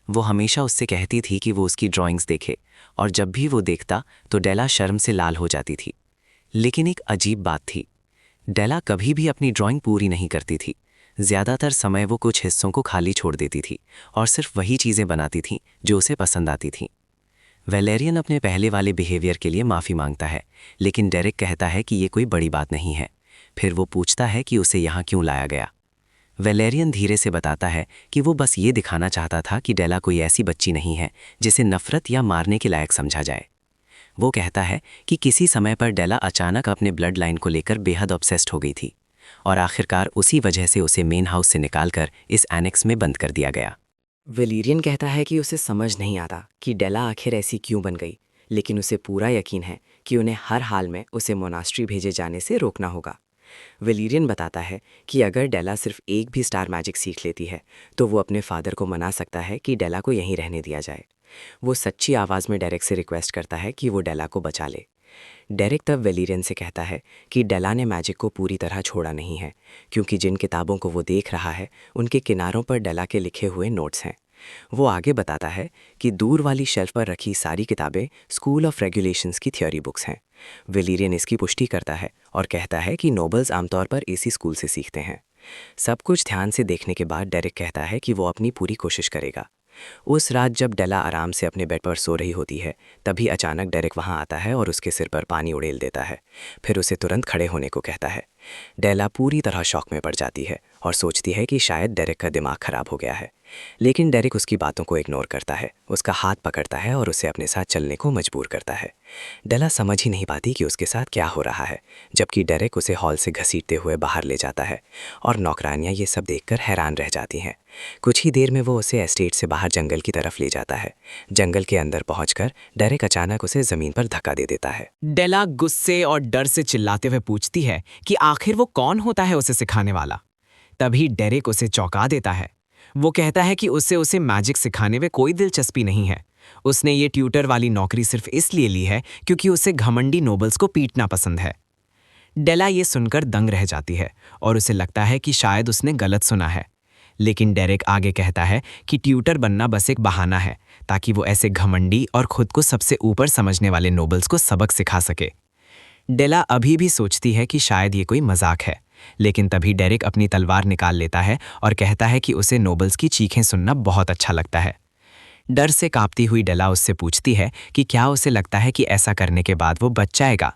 वो हमेशा उससे कहती थी कि वो उसकी ड्राइंग्स देखे, और जब भी वो देखता तो डेला शर्म से लाल हो जाती थी। लेकिन एक अजीब बात थी, डेला कभी भी अपनी ड्राइंग पूरी नहीं करती थी। ज़्यादातर समय वो कुछ हिस्सों को खाली छोड़ देती थी और सिर्फ वही चीज़ें बनाती थीं जो उसे पसंद आती थीं। वैलेरियन अपने पहले वाले बिहेवियर के लिए माफ़ी मांगता है, लेकिन डेरेक कहता है कि ये कोई बड़ी बात नहीं है। फिर वो पूछता है कि उसे यहाँ क्यों लाया गया। वैलेरियन धीरे से बताता है कि वो बस ये दिखाना चाहता था कि डेला कोई ऐसी बच्ची नहीं है जिसे नफ़रत या मारने के लायक समझा जाए। वो कहता है कि किसी समय पर डेला अचानक अपने ब्लड लाइन को लेकर बेहद ऑब्सेस्ड हो गई थी और आखिरकार उसी वजह से उसे मेन हाउस से निकालकर इस एनेक्स में बंद कर दिया गया। वैलेरियन कहता है कि उसे समझ नहीं आता कि डेला आखिर ऐसी क्यों बन गई, लेकिन उसे पूरा यकीन है कि उन्हें हर हाल में उसे मोनास्ट्री भेजे जाने से रोकना होगा। वैलेरियन बताता है कि अगर डेला सिर्फ एक भी स्टार मैजिक सीख लेती है तो वो अपने फादर को मना सकता है कि डेला को यहीं रहने दिया जाए। वो सच्ची आवाज़ में डेरेक से रिक्वेस्ट करता है कि वो डेला को बचा ले। डेरेक तब वैलेरियन से कहता है कि डेला ने मैजिक को पूरी तरह छोड़ा नहीं है, क्योंकि जिन किताबों को वो देख रहा है उनके किनारों पर डेला के लिखे हुए नोट्स हैं। वो आगे बताता है कि दूर वाली शेल्फ पर रखी सारी किताबें स्कूल ऑफ रेगुलेशंस की थ्योरी बुक्स हैं। वैलेरियन इसकी पुष्टि करता है और कहता है कि नोबल्स आमतौर पर इसी स्कूल से सीखते हैं। सब कुछ ध्यान से देखने के बाद डेरेक कहता है कि वो अपनी पूरी कोशिश करेगा। उस रात जब डेला आराम से अपने बेड पर सो रही होती है, तभी अचानक डेरेक वहां आता है और उसके सिर पर पानी उड़ेल देता है। फिर उसे तुरंत खड़े होने को कहता है। डेला पूरी तरह शॉक में पड़ जाती है और सोचती है कि शायद डेरेक का दिमाग खराब हो गया है। लेकिन डेरेक उसकी बातों को इग्नोर करता है, उसका हाथ पकड़ता है और उसे अपने साथ चलने को मजबूर करता है। डेला समझ ही नहीं पाती कि उसके साथ क्या हो रहा है, जबकि डेरेक उसे हॉल से घसीटते हुए बाहर ले जाता है और नौकरानियां ये सब देखकर हैरान रह जाती हैं। कुछ ही देर में वो उसे एस्टेट से बाहर जंगल की तरफ ले जाता है। जंगल के अंदर पहुंचकर डेरेक अचानक उसे जमीन पर धक्का दे देता है। डेला गुस्से और डर से चिल्लाते हुए पूछती है कि आखिर वो कौन होता है उसे सिखाने वाला। तभी डेरेक उसे चौंका देता है। वो कहता है कि उसे मैजिक सिखाने में कोई दिलचस्पी नहीं है। उसने ये ट्यूटर वाली नौकरी सिर्फ इसलिए ली है क्योंकि उसे घमंडी नोबल्स को पीटना पसंद है। डेला ये सुनकर दंग रह जाती है और उसे लगता है कि शायद उसने गलत सुना है। लेकिन डेरेक आगे कहता है कि ट्यूटर बनना बस एक बहाना है ताकि वो ऐसे घमंडी और खुद को सबसे ऊपर समझने वाले नोबल्स को सबक सिखा सके। डेला अभी भी सोचती है कि शायद ये कोई मजाक है, लेकिन तभी डेरेक अपनी तलवार निकाल लेता है और कहता है कि उसे नोबल्स की चीखें सुनना बहुत अच्छा लगता है। डर से कांपती हुई डेला उससे पूछती है कि क्या उसे लगता है कि ऐसा करने के बाद वो बच जाएगा।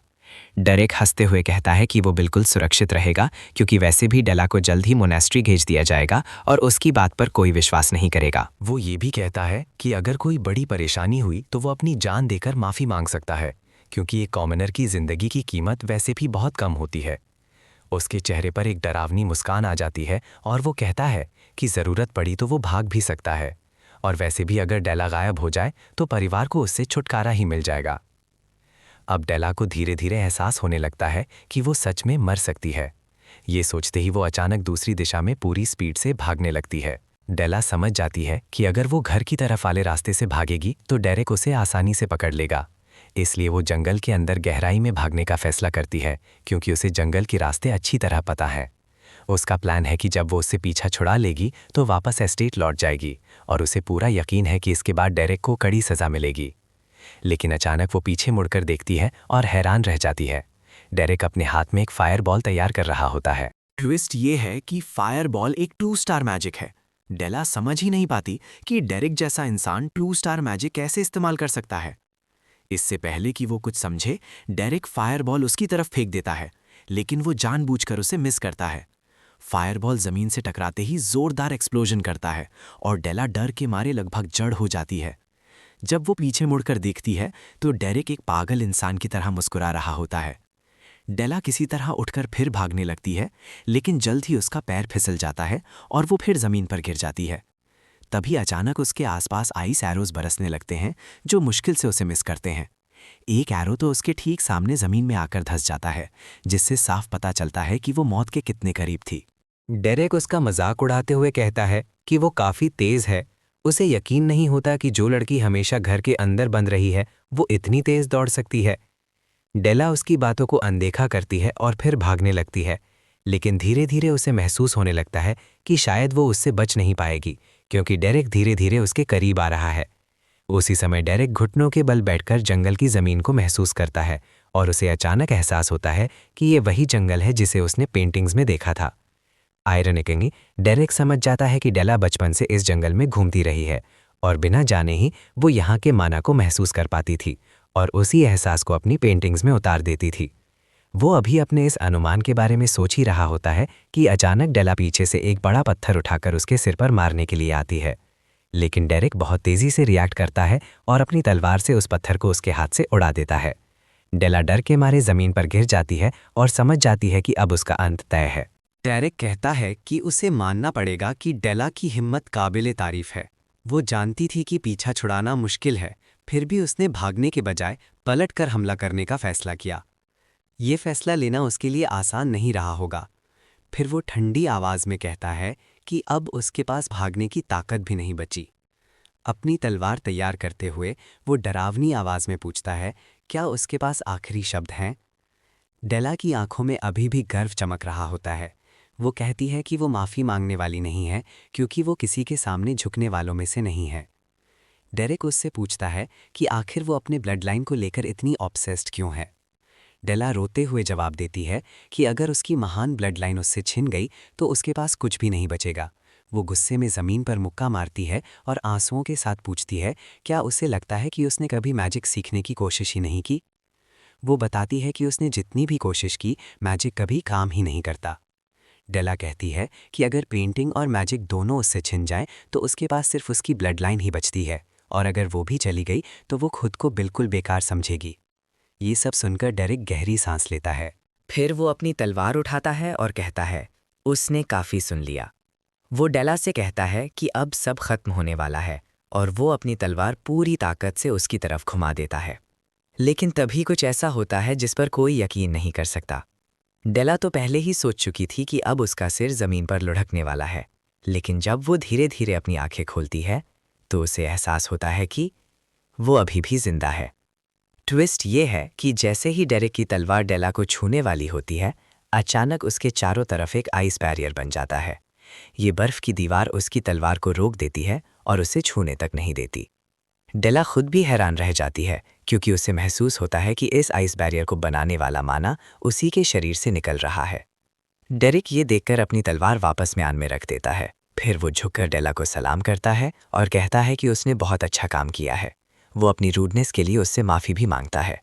डेरेक हंसते हुए कहता है कि वो बिल्कुल सुरक्षित रहेगा क्योंकि वैसे भी डेला को जल्द ही मोनेस्ट्री भेज दिया जाएगा और उसकी बात पर कोई विश्वास नहीं करेगा। वो ये भी कहता है कि अगर कोई बड़ी परेशानी हुई तो वो अपनी जान देकर माफ़ी मांग सकता है, क्योंकि एक कॉमनर की ज़िंदगी की कीमत वैसे भी बहुत कम होती है। उसके चेहरे पर एक डरावनी मुस्कान आ जाती है और वो कहता है कि ज़रूरत पड़ी तो वो भाग भी सकता है, और वैसे भी अगर डेला गायब हो जाए तो परिवार को उससे छुटकारा ही मिल जाएगा। अब डेला को धीरे धीरे एहसास होने लगता है कि वो सच में मर सकती है। ये सोचते ही वो अचानक दूसरी दिशा में पूरी स्पीड से भागने लगती है। डेला समझ जाती है कि अगर वो घर की तरफ वाले रास्ते से भागेगी तो डेरेक उसे आसानी से पकड़ लेगा। इसलिए वो जंगल के अंदर गहराई में भागने का फैसला करती है, क्योंकि उसे जंगल के रास्ते अच्छी तरह पता है। उसका प्लान है कि जब वो उससे पीछा छुड़ा लेगी तो वापस एस्टेट लौट जाएगी, और उसे पूरा यकीन है कि इसके बाद डेरेक को कड़ी सज़ा मिलेगी। लेकिन अचानक वो पीछे मुड़कर देखती है और हैरान रह जाती है। डेरेक अपने हाथ में एक फायर बॉल तैयार कर रहा होता है। ट्विस्ट ये है कि फायर बॉल एक 2 स्टार मैजिक है। डेला समझ ही नहीं पाती कि डेरेक जैसा इंसान 2 स्टार मैजिक कैसे इस्तेमाल कर सकता है। इससे पहले कि वो कुछ समझे, डेरेक फायर बॉल उसकी तरफ फेंक देता है, लेकिन वो जानबूझकर उसे मिस करता है। फायर बॉल जमीन से टकराते ही जोरदार एक्सप्लोजन करता है और डेला डर के मारे लगभग जड़ हो जाती है। जब वो पीछे मुड़कर देखती है तो डेरेक एक पागल इंसान की तरह मुस्कुरा रहा होता है। डेला किसी तरह उठकर फिर भागने लगती है, लेकिन जल्द ही उसका पैर फिसल जाता है और वो फिर जमीन पर गिर जाती है। तभी अचानक उसके आसपास आइस एरोज बरसने लगते हैं, जो मुश्किल से उसे मिस करते हैं। एक एरो तो उसके ठीक सामने जमीन में आकर धंस जाता है, जिससे साफ पता चलता है कि वो मौत के कितने करीब थी। डेरेक उसका मजाक उड़ाते हुए कहता है कि वो काफ़ी तेज़ है। उसे यकीन नहीं होता कि जो लड़की हमेशा घर के अंदर बंद रही है वो इतनी तेज़ दौड़ सकती है। डेला उसकी बातों को अनदेखा करती है और फिर भागने लगती है, लेकिन धीरे धीरे उसे महसूस होने लगता है कि शायद वो उससे बच नहीं पाएगी, क्योंकि डेरेक धीरे धीरे उसके करीब आ रहा है। उसी समय डेरेक घुटनों के बल बैठकर जंगल की ज़मीन को महसूस करता है और उसे अचानक एहसास होता है कि ये वही जंगल है जिसे उसने पेंटिंग्स में देखा था। आयरनिकली, डेरेक समझ जाता है कि डेला बचपन से इस जंगल में घूमती रही है और बिना जाने ही वो यहाँ के माना को महसूस कर पाती थी और उसी एहसास को अपनी पेंटिंग्स में उतार देती थी। वो अभी अपने इस अनुमान के बारे में सोच ही रहा होता है कि अचानक डेला पीछे से एक बड़ा पत्थर उठाकर उसके सिर पर मारने के लिए आती है, लेकिन डेरेक बहुत तेज़ी से रिएक्ट करता है और अपनी तलवार से उस पत्थर को उसके हाथ से उड़ा देता है। डेला डर के मारे ज़मीन पर गिर जाती है और समझ जाती है कि अब उसका अंत तय है। डेरेक कहता है कि उसे मानना पड़ेगा कि डेला की हिम्मत काबिले तारीफ है। वो जानती थी कि पीछा छुड़ाना मुश्किल है, फिर भी उसने भागने के बजाय पलटकर हमला करने का फैसला किया। ये फैसला लेना उसके लिए आसान नहीं रहा होगा। फिर वो ठंडी आवाज़ में कहता है कि अब उसके पास भागने की ताकत भी नहीं बची। अपनी तलवार तैयार करते हुए वो डरावनी आवाज़ में पूछता है, क्या उसके पास आखिरी शब्द हैं? डेला की आंखों में अभी भी गर्व चमक रहा होता है। वो कहती है कि वो माफ़ी मांगने वाली नहीं है, क्योंकि वो किसी के सामने झुकने वालों में से नहीं है। डेरेक उससे पूछता है कि आखिर वो अपने ब्लड लाइन को लेकर इतनी ऑब्सेस्ड क्यों है। डेला रोते हुए जवाब देती है कि अगर उसकी महान ब्लड लाइन उससे छिन गई तो उसके पास कुछ भी नहीं बचेगा। वो गुस्से में ज़मीन पर मुक्का मारती है और आंसुओं के साथ पूछती है क्या उसे लगता है कि उसने कभी मैजिक सीखने की कोशिश ही नहीं की। वो बताती है कि उसने जितनी भी कोशिश की मैजिक कभी काम ही नहीं करता। डेला कहती है कि अगर पेंटिंग और मैजिक दोनों उससे छिन जाएं तो उसके पास सिर्फ उसकी ब्लड लाइन ही बचती है, और अगर वो भी चली गई तो वो खुद को बिल्कुल बेकार समझेगी। ये सब सुनकर डेरिक गहरी सांस लेता है। फिर वो अपनी तलवार उठाता है और कहता है, उसने काफ़ी सुन लिया। वो डेला से कहता है कि अब सब खत्म होने वाला है और वो अपनी तलवार पूरी ताकत से उसकी तरफ घुमा देता है। लेकिन तभी कुछ ऐसा होता है जिस पर कोई यकीन नहीं कर सकता। डेला तो पहले ही सोच चुकी थी कि अब उसका सिर ज़मीन पर लुढ़कने वाला है, लेकिन जब वो धीरे धीरे अपनी आंखें खोलती है तो उसे एहसास होता है कि वो अभी भी जिंदा है। ट्विस्ट ये है कि जैसे ही डेरिक की तलवार डेला को छूने वाली होती है, अचानक उसके चारों तरफ एक आइस बैरियर बन जाता है। ये बर्फ की दीवार उसकी तलवार को रोक देती है और उसे छूने तक नहीं देती। डेला खुद भी हैरान रह जाती है क्योंकि उसे महसूस होता है कि इस आइस बैरियर को बनाने वाला माना उसी के शरीर से निकल रहा है। डेरिक ये देखकर अपनी तलवार वापस म्यान में रख देता है। फिर वो झुककर डेला को सलाम करता है और कहता है कि उसने बहुत अच्छा काम किया है। वो अपनी रूडनेस के लिए उससे माफ़ी भी मांगता है।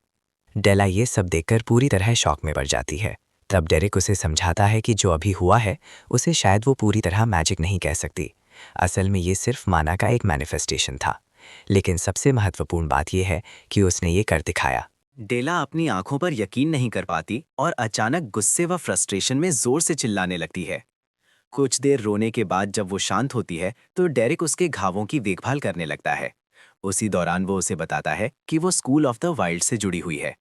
डेला ये सब देखकर पूरी तरह शॉक में पड़ जाती है। तब डेरिक उसे समझाता है कि जो अभी हुआ है उसे शायद वो पूरी तरह मैजिक नहीं कह सकती। असल में ये सिर्फ माना का एक मैनिफेस्टेशन था। लेकिन सबसे महत्वपूर्ण बात यह है कि उसने ये कर दिखाया। डेला अपनी आंखों पर यकीन नहीं कर पाती और अचानक गुस्से व फ्रस्ट्रेशन में जोर से चिल्लाने लगती है। कुछ देर रोने के बाद जब वो शांत होती है तो डेरिक उसके घावों की देखभाल करने लगता है। उसी दौरान वो उसे बताता है कि वो स्कूल ऑफ द वाइल्ड से जुड़ी हुई है।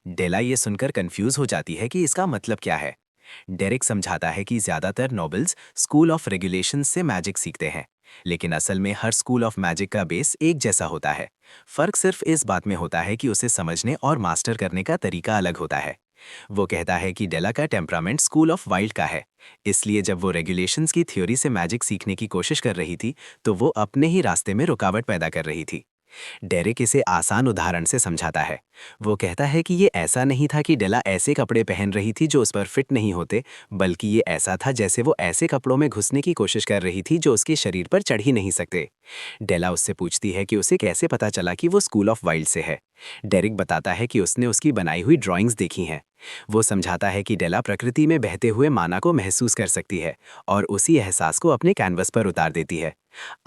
डेला ये सुनकर कंफ्यूज हो जाती है कि इसका मतलब क्या है। डेरिक समझाता है कि ज्यादातर नोबल्स स्कूल ऑफ रेगुलेशंस से मैजिक सीखते हैं, लेकिन असल में हर स्कूल ऑफ मैजिक का बेस एक जैसा होता है। फर्क सिर्फ इस बात में होता है कि उसे समझने और मास्टर करने का तरीका अलग होता है। वो कहता है कि डेला का टेम्परामेंट स्कूल ऑफ वाइल्ड का है, इसलिए जब वो रेगुलेशंस की थ्योरी से मैजिक सीखने की कोशिश कर रही थी तो वो अपने ही रास्ते में रुकावट पैदा कर रही थी। डेरिक इसे आसान उदाहरण से समझाता है। वो कहता है कि ये ऐसा नहीं था कि डेला ऐसे कपड़े पहन रही थी जो उस पर फिट नहीं होते, बल्कि ये ऐसा था जैसे वो ऐसे कपड़ों में घुसने की कोशिश कर रही थी जो उसके शरीर पर चढ़ ही नहीं सकते। डेला उससे पूछती है कि उसे कैसे पता चला कि वो स्कूल ऑफ वाइल्ड से है। डेरिक बताता है कि उसने उसकी बनाई हुई ड्राइंग्स देखी हैं। वो समझाता है कि डेला प्रकृति में बहते हुए माना को महसूस कर सकती है और उसी एहसास को अपने कैनवस पर उतार देती है।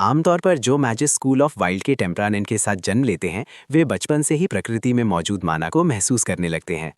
आमतौर पर जो मैजिक स्कूल ऑफ वाइल्ड के टेम्परामेंट के साथ जन्म लेते हैं वे बचपन से ही प्रकृति में मौजूद माना को महसूस करने लगते हैं।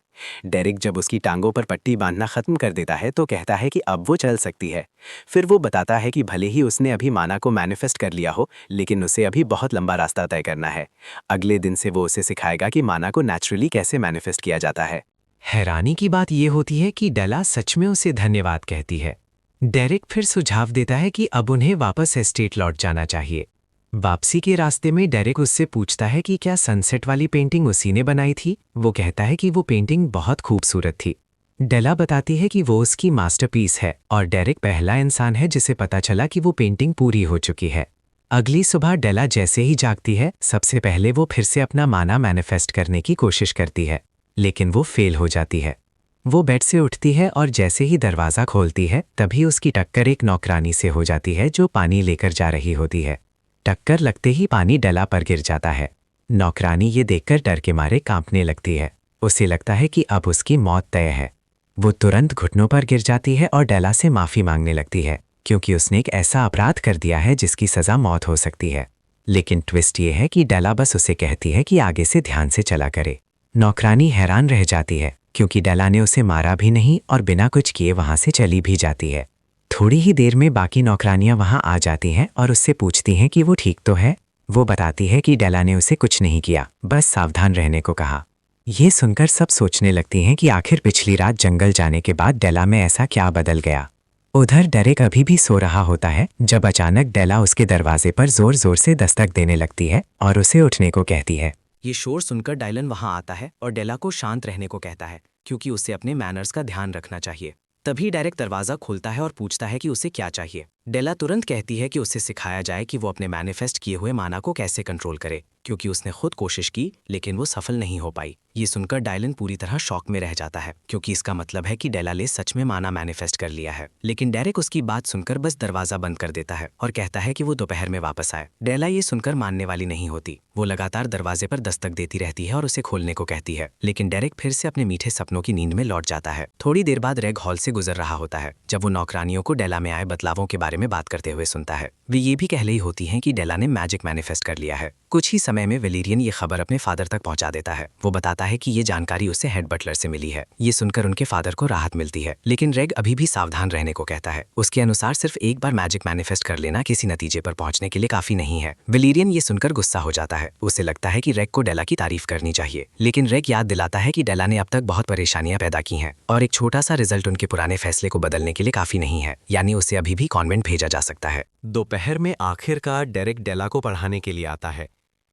डेरिक जब उसकी टांगों पर पट्टी बांधना खत्म कर देता है तो कहता है कि अब वो चल सकती है। फिर वो बताता है कि भले ही उसने अभी माना को मैनिफेस्ट कर लिया हो, लेकिन उसे अभी बहुत लंबा रास्ता तय करना है। अगले दिन से वो उसे सिखाएगा कि माना को नेचुरली कैसे मैनिफेस्ट किया जाता है। हैरानी की बात यह होती है कि डेला सच में उसे धन्यवाद कहती है। डेरिक फिर सुझाव देता है कि अब उन्हें वापस एस्टेट लौट जाना चाहिए। वापसी के रास्ते में डेरिक उससे पूछता है कि क्या सनसेट वाली पेंटिंग उसी ने बनाई थी। वो कहता है कि वो पेंटिंग बहुत खूबसूरत थी। डेला बताती है कि वो उसकी मास्टरपीस है और डेरिक पहला इंसान है जिसे पता चला कि वो पेंटिंग पूरी हो चुकी है। अगली सुबह डेला जैसे ही जागती है सबसे पहले वो फिर से अपना माना मैनिफेस्ट करने की कोशिश करती है, लेकिन वो फेल हो जाती है। वो बेड से उठती है और जैसे ही दरवाज़ा खोलती है तभी उसकी टक्कर एक नौकरानी से हो जाती है जो पानी लेकर जा रही होती है। टक्कर लगते ही पानी डेला पर गिर जाता है। नौकरानी ये देखकर डर के मारे कांपने लगती है। उसे लगता है कि अब उसकी मौत तय है। वो तुरंत घुटनों पर गिर जाती है और डेला से माफ़ी मांगने लगती है क्योंकि उसने एक ऐसा अपराध कर दिया है जिसकी सज़ा मौत हो सकती है। लेकिन ट्विस्ट ये है कि डेला बस उसे कहती है कि आगे से ध्यान से चला करे। नौकरानी हैरान रह जाती है क्योंकि डेला ने उसे मारा भी नहीं और बिना कुछ किए वहाँ से चली भी जाती है। थोड़ी ही देर में बाकी नौकरानियां वहां आ जाती हैं और उससे पूछती हैं कि वो ठीक तो है। वो बताती है कि डेला ने उसे कुछ नहीं किया, बस सावधान रहने को कहा। ये सुनकर सब सोचने लगती हैं कि आखिर पिछली रात जंगल जाने के बाद डेला में ऐसा क्या बदल गया। उधर डेरिक अभी भी सो रहा होता है जब अचानक डेला उसके दरवाजे पर जोर जोर से दस्तक देने लगती है और उसे उठने को कहती है। ये शोर सुनकर डायलन वहां आता है और डेला को शांत रहने को कहता है क्योंकि उसे अपने मैनर्स का ध्यान रखना चाहिए। तभी डेरिक दरवाज़ा खोलता है और पूछता है कि उसे क्या चाहिए। डेला तुरंत कहती है कि उसे सिखाया जाए कि वो अपने मैनिफेस्ट किए हुए माना को कैसे कंट्रोल करे, क्योंकि उसने खुद कोशिश की लेकिन वो सफल नहीं हो पाई। ये सुनकर डायलन पूरी तरह शॉक में रह जाता है, क्योंकि इसका मतलब है कि डेला ने सच में माना मैनिफेस्ट कर लिया है। लेकिन डेरेक उसकी बात सुनकर बस दरवाजा बंद कर देता है और कहता है कि वो दोपहर में वापस आए। डेला ये सुनकर मानने वाली नहीं होती। वो लगातार दरवाजे पर दस्तक देती रहती है और उसे खोलने को कहती है, लेकिन डेरेक फिर से अपने मीठे सपनों की नींद में लौट जाता है। थोड़ी देर बाद रेग हॉल से गुजर रहा होता है, जब वो नौकरानियों को डेला में आए बदलावों के बारे में बात करते हुए सुनता है। वे ये भी कह रही होती हैं कि डेला ने मैजिक मैनिफेस्ट कर लिया है। कुछ ही समय में वेलेरियन ये खबर अपने फादर तक पहुंचा देता है। वो बताता है कि ये जानकारी उसे हेड बटलर से मिली है। ये सुनकर उनके फादर को राहत मिलती है, लेकिन रेग अभी भी सावधान रहने को कहता है। उसके अनुसार सिर्फ एक बार मैजिक मैनिफेस्ट कर लेना किसी नतीजे पर पहुंचने के लिए काफी नहीं है। वेलेरियन ये सुनकर गुस्सा हो जाता है। उसे लगता है कि रेग को डेला की तारीफ करनी चाहिए, लेकिन रेग याद दिलाता है कि डेला ने अब तक बहुत परेशानियां पैदा की हैं और एक छोटा सा रिजल्ट उनके पुराने फैसले को बदलने के लिए काफी नहीं है, यानी उसे अभी भी कॉन्वेंट भेजा जा सकता है। दोपहर में आखिरकार डेरेक डेला को पढ़ाने के लिए आता है,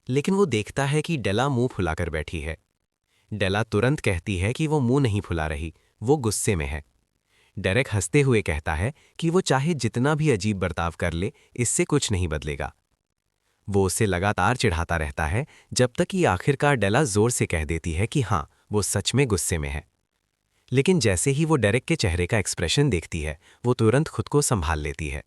लेकिन वो देखता है कि डेला मुंह फुलाकर बैठी है। डेला तुरंत कहती है कि वो मुंह नहीं फुला रही, वो गुस्से में है। डेरेक हंसते हुए कहता है कि वो चाहे जितना भी अजीब बर्ताव कर ले, इससे कुछ नहीं बदलेगा। वो उसे लगातार चिढ़ाता रहता है, जब तक कि आखिरकार डेला जोर से कह देती है कि हाँ, वो सच में गुस्से में है। लेकिन जैसे ही वो डेरेक के चेहरे का एक्सप्रेशन देखती है, वो तुरंत खुद को संभाल लेती है।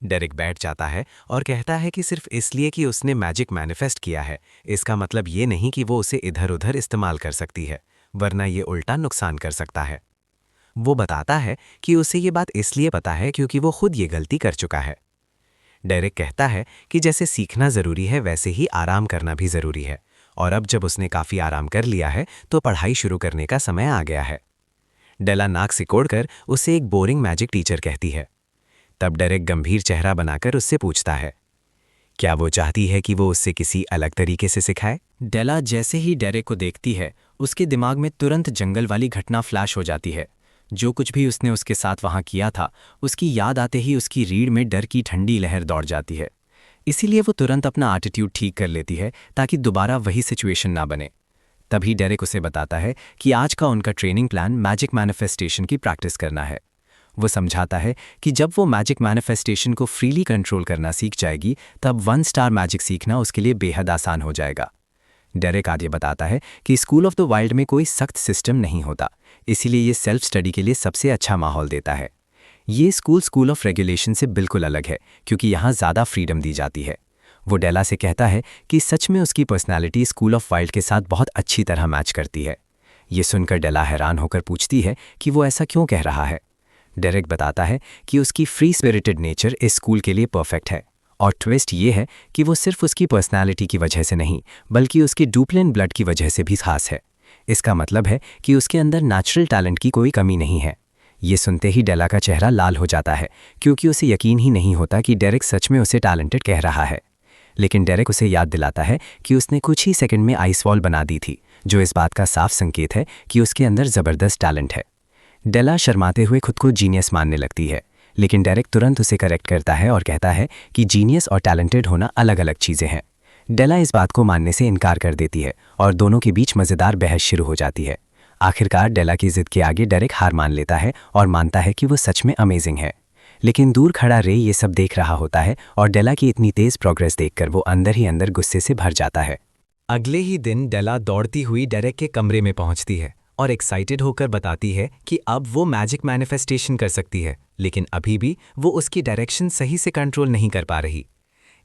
डेरेक बैठ जाता है और कहता है कि सिर्फ इसलिए कि उसने मैजिक मैनिफेस्ट किया है, इसका मतलब ये नहीं कि वो उसे इधर उधर इस्तेमाल कर सकती है, वरना ये उल्टा नुकसान कर सकता है। वो बताता है कि उसे ये बात इसलिए पता है क्योंकि वो खुद ये गलती कर चुका है। डेरेक कहता है कि जैसे सीखना ज़रूरी है, वैसे ही आराम करना भी ज़रूरी है, और अब जब उसने काफ़ी आराम कर लिया है तो पढ़ाई शुरू करने का समय आ गया है। डेला नाक सिकोड़कर उसे एक बोरिंग मैजिक टीचर कहती है। तब डेरेक गंभीर चेहरा बनाकर उससे पूछता है, क्या वो चाहती है कि वो उससे किसी अलग तरीके से सिखाए? डेला जैसे ही डेरेक को देखती है, उसके दिमाग में तुरंत जंगल वाली घटना फ्लैश हो जाती है। जो कुछ भी उसने उसके साथ वहाँ किया था, उसकी याद आते ही उसकी रीढ़ में डर की ठंडी लहर दौड़ जाती है। इसीलिए वो तुरंत अपना एटीट्यूड ठीक कर लेती है ताकि दोबारा वही सिचुएशन ना बने। तभी डेरेक उसे बताता है कि आज का उनका ट्रेनिंग प्लान मैजिक मैनिफेस्टेशन की प्रैक्टिस करना है। वो समझाता है कि जब वो मैजिक मैनिफेस्टेशन को फ्रीली कंट्रोल करना सीख जाएगी, तब 1 स्टार मैजिक सीखना उसके लिए बेहद आसान हो जाएगा। डेरेक आगे बताता है कि स्कूल ऑफ द वाइल्ड में कोई सख्त सिस्टम नहीं होता, इसीलिए ये सेल्फ स्टडी के लिए सबसे अच्छा माहौल देता है। ये स्कूल ऑफ रेगुलेशन से बिल्कुल अलग है, क्योंकि यहाँ ज़्यादा फ्रीडम दी जाती है। वो डेला से कहता है कि सच में उसकी पर्सनैलिटी स्कूल ऑफ वाइल्ड के साथ बहुत अच्छी तरह मैच करती है। ये सुनकर डेला हैरान होकर पूछती है कि वो ऐसा क्यों कह रहा है। डेरेक बताता है कि उसकी फ्री स्पिरिटेड नेचर इस स्कूल के लिए परफेक्ट है, और ट्विस्ट ये है कि वो सिर्फ उसकी पर्सनैलिटी की वजह से नहीं, बल्कि उसकी डुप्लिन ब्लड की वजह से भी खास है। इसका मतलब है कि उसके अंदर नेचुरल टैलेंट की कोई कमी नहीं है। ये सुनते ही डेला का चेहरा लाल हो जाता है, क्योंकि उसे यकीन ही नहीं होता कि डेरेक सच में उसे टैलेंटेड कह रहा है। लेकिन डेरेक उसे याद दिलाता है कि उसने कुछ ही सेकंड में आइस वॉल बना दी थी, जो इस बात का साफ संकेत है कि उसके अंदर ज़बरदस्त टैलेंट है। डेला शर्माते हुए खुद को जीनियस मानने लगती है, लेकिन डेरेक तुरंत उसे करेक्ट करता है और कहता है कि जीनियस और टैलेंटेड होना अलग अलग चीज़ें हैं। डेला इस बात को मानने से इनकार कर देती है और दोनों के बीच मज़ेदार बहस शुरू हो जाती है। आखिरकार डेला की जिद के आगे डेरेक हार मान लेता है और मानता है कि वो सच में अमेजिंग है। लेकिन दूर खड़ा रे ये सब देख रहा होता है और डेला की इतनी तेज़ प्रोग्रेस देखकर वो अंदर ही अंदर गुस्से से भर जाता है। अगले ही दिन डेला दौड़ती हुई डेरेक के कमरे में पहुंचती है और एक्साइटेड होकर बताती है कि अब वो मैजिक मैनिफेस्टेशन कर सकती है, लेकिन अभी भी वो उसकी डायरेक्शन सही से कंट्रोल नहीं कर पा रही।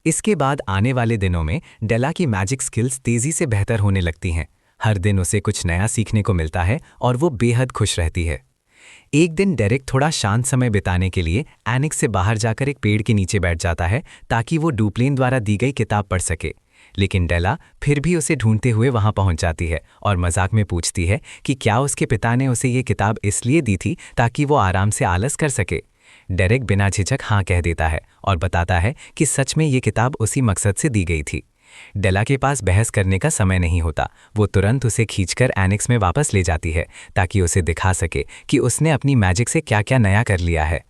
इसके बाद आने वाले दिनों में डेला की मैजिक स्किल्स तेज़ी से बेहतर होने लगती हैं। हर दिन उसे कुछ नया सीखने को मिलता है और वो बेहद खुश रहती है। एक दिन डेरेक थोड़ा शांत समय बिताने के लिए एनिक्स से बाहर जाकर एक पेड़ के नीचे बैठ जाता है ताकि वो डुप्लेन द्वारा दी गई किताब पढ़ सके। लेकिन डेला फिर भी उसे ढूंढते हुए वहां पहुंच जाती है और मजाक में पूछती है कि क्या उसके पिता ने उसे ये किताब इसलिए दी थी ताकि वो आराम से आलस कर सके। डेरेक बिना झिझक हाँ कह देता है और बताता है कि सच में ये किताब उसी मकसद से दी गई थी। डेला के पास बहस करने का समय नहीं होता। वो तुरंत उसे खींचकर एनिक्स में वापस ले जाती है ताकि उसे दिखा सके कि उसने अपनी मैजिक से क्या क्या नया कर लिया है।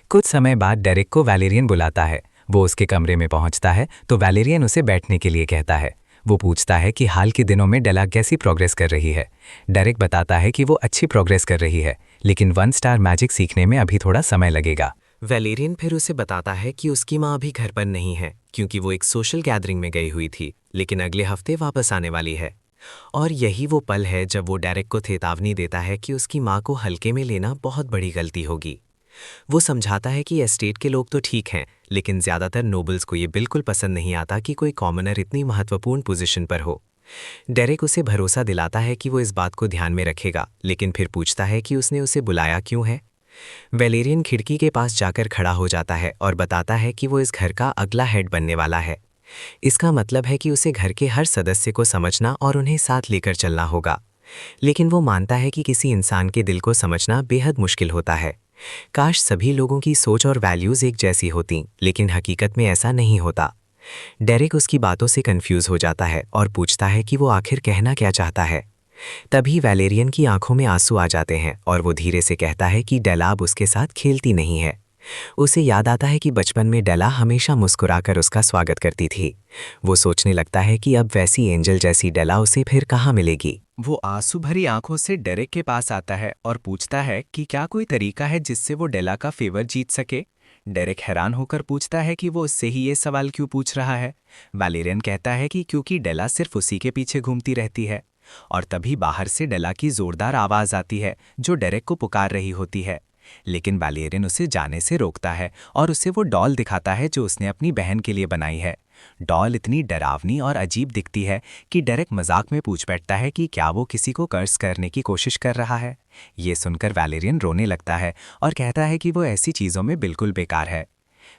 कुछ समय बाद डेरेक को वैलेरियन बुलाता है। वो उसके कमरे में पहुंचता है तो वैलेरियन उसे बैठने के लिए कहता है। वो पूछता है कि हाल के दिनों में डेला कैसी प्रोग्रेस कर रही है। डेरेक बताता है कि वो अच्छी प्रोग्रेस कर रही है, लेकिन 1 स्टार मैजिक सीखने में अभी थोड़ा समय लगेगा। वैलेरियन फिर उसे बताता है कि उसकी माँ अभी घर पर नहीं है क्योंकि वो एक सोशल गैदरिंग में गई हुई थी, लेकिन अगले हफ्ते वापस आने वाली है। और यही वो पल है जब वो डेरेक को चेतावनी देता है कि उसकी माँ को हल्के में लेना बहुत बड़ी गलती होगी। वो समझाता है कि एस्टेट के लोग तो ठीक हैं, लेकिन ज़्यादातर नोबल्स को ये बिल्कुल पसंद नहीं आता कि कोई कॉमनर इतनी महत्वपूर्ण पोजीशन पर हो। डेरेक उसे भरोसा दिलाता है कि वो इस बात को ध्यान में रखेगा, लेकिन फिर पूछता है कि उसने उसे बुलाया क्यों है। वैलेरियन खिड़की के पास जाकर खड़ा हो जाता है और बताता है कि वो इस घर का अगला हेड बनने वाला है। इसका मतलब है कि उसे घर के हर सदस्य को समझना और उन्हें साथ लेकर चलना होगा। लेकिन वो मानता है कि किसी इंसान के दिल को समझना बेहद मुश्किल होता है। काश सभी लोगों की सोच और वैल्यूज़ एक जैसी होती, लेकिन हकीकत में ऐसा नहीं होता। डेरेक उसकी बातों से कंफ्यूज हो जाता है और पूछता है कि वो आखिर कहना क्या चाहता है। तभी वैलेरियन की आंखों में आंसू आ जाते हैं और वो धीरे से कहता है कि डेला अब उसके साथ खेलती नहीं है। उसे याद आता है कि बचपन में डेला हमेशा मुस्कुराकर उसका स्वागत करती थी। वो सोचने लगता है कि अब वैसी एंजल जैसी डेला उसे फिर कहाँ मिलेगी। वो आंसू भरी आंखों से डेरेक के पास आता है और पूछता है कि क्या कोई तरीका है जिससे वो डेला का फेवर जीत सके। डेरेक हैरान होकर पूछता है कि वो उससे ही ये सवाल क्यों पूछ रहा है। वैलेरियन कहता है कि क्योंकि डेला सिर्फ उसी के पीछे घूमती रहती है। और तभी बाहर से डेला की जोरदार आवाज आती है जो डेरेक को पुकार रही होती है। लेकिन वैलेरियन उसे जाने से रोकता है और उसे वो डॉल दिखाता है जो उसने अपनी बहन के लिए बनाई है। डॉल इतनी डरावनी और अजीब दिखती है कि डेरेक मजाक में पूछ बैठता है कि क्या वो किसी को कर्स करने की कोशिश कर रहा है। ये सुनकर वैलेरियन रोने लगता है और कहता है कि वो ऐसी चीज़ों में बिल्कुल बेकार है।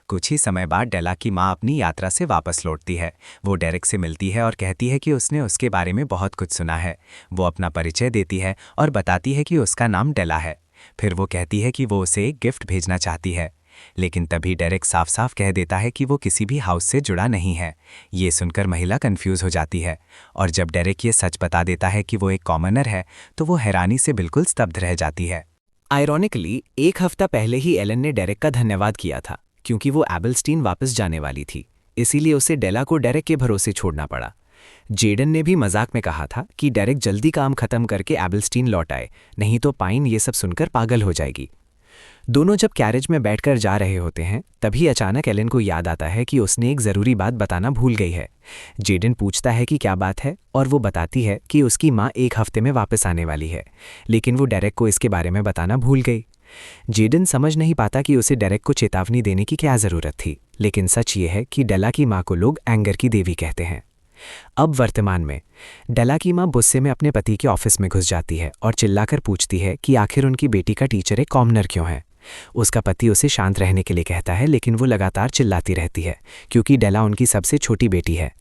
कुछ ही समय बाद डेला की माँ अपनी यात्रा से वापस लौटती है। वो डेरेक से मिलती है और कहती है कि उसने उसके बारे में बहुत कुछ सुना है। वो अपना परिचय देती है और बताती है कि उसका नाम डेला है। फिर वो कहती है कि वो उसे एक गिफ्ट भेजना चाहती है, लेकिन तभी डेरेक साफ साफ कह देता है कि वो किसी भी हाउस से जुड़ा नहीं है। ये सुनकर महिला कंफ्यूज हो जाती है और जब डेरेक ये सच बता देता है कि वो एक कॉमनर है तो वो हैरानी से बिल्कुल स्तब्ध रह जाती है। आयरॉनिकली एक हफ्ता पहले ही एलन ने डेरेक का धन्यवाद किया था क्योंकि वो एबलस्टीन वापस जाने वाली थी, इसीलिए उसे डेला को डेरेक के भरोसे छोड़ना पड़ा। जेडन ने भी मजाक में कहा था कि डेरेक जल्दी काम खत्म करके एबलस्टीन लौट आए, नहीं तो पाइन ये सब सुनकर पागल हो जाएगी। दोनों जब कैरेज में बैठकर जा रहे होते हैं तभी अचानक एलन को याद आता है कि उसने एक ज़रूरी बात बताना भूल गई है। जेडन पूछता है कि क्या बात है और वो बताती है कि उसकी माँ एक हफ्ते में वापस आने वाली है, लेकिन वो डेरेक को इसके बारे में बताना भूल गई। जेडन समझ नहीं पाता कि उसे डेरेक को चेतावनी देने की क्या ज़रूरत थी, लेकिन सच ये है कि डेला की माँ को लोग एंगर की देवी कहते हैं। अब वर्तमान में डेला की माँ गुस्से में अपने पति के ऑफिस में घुस जाती है और चिल्लाकर पूछती है कि आखिर उनकी बेटी का टीचर एक कॉमनर क्यों है। उसका पति उसे शांत रहने के लिए कहता है, लेकिन वो लगातार चिल्लाती रहती है क्योंकि डेला उनकी सबसे छोटी बेटी है।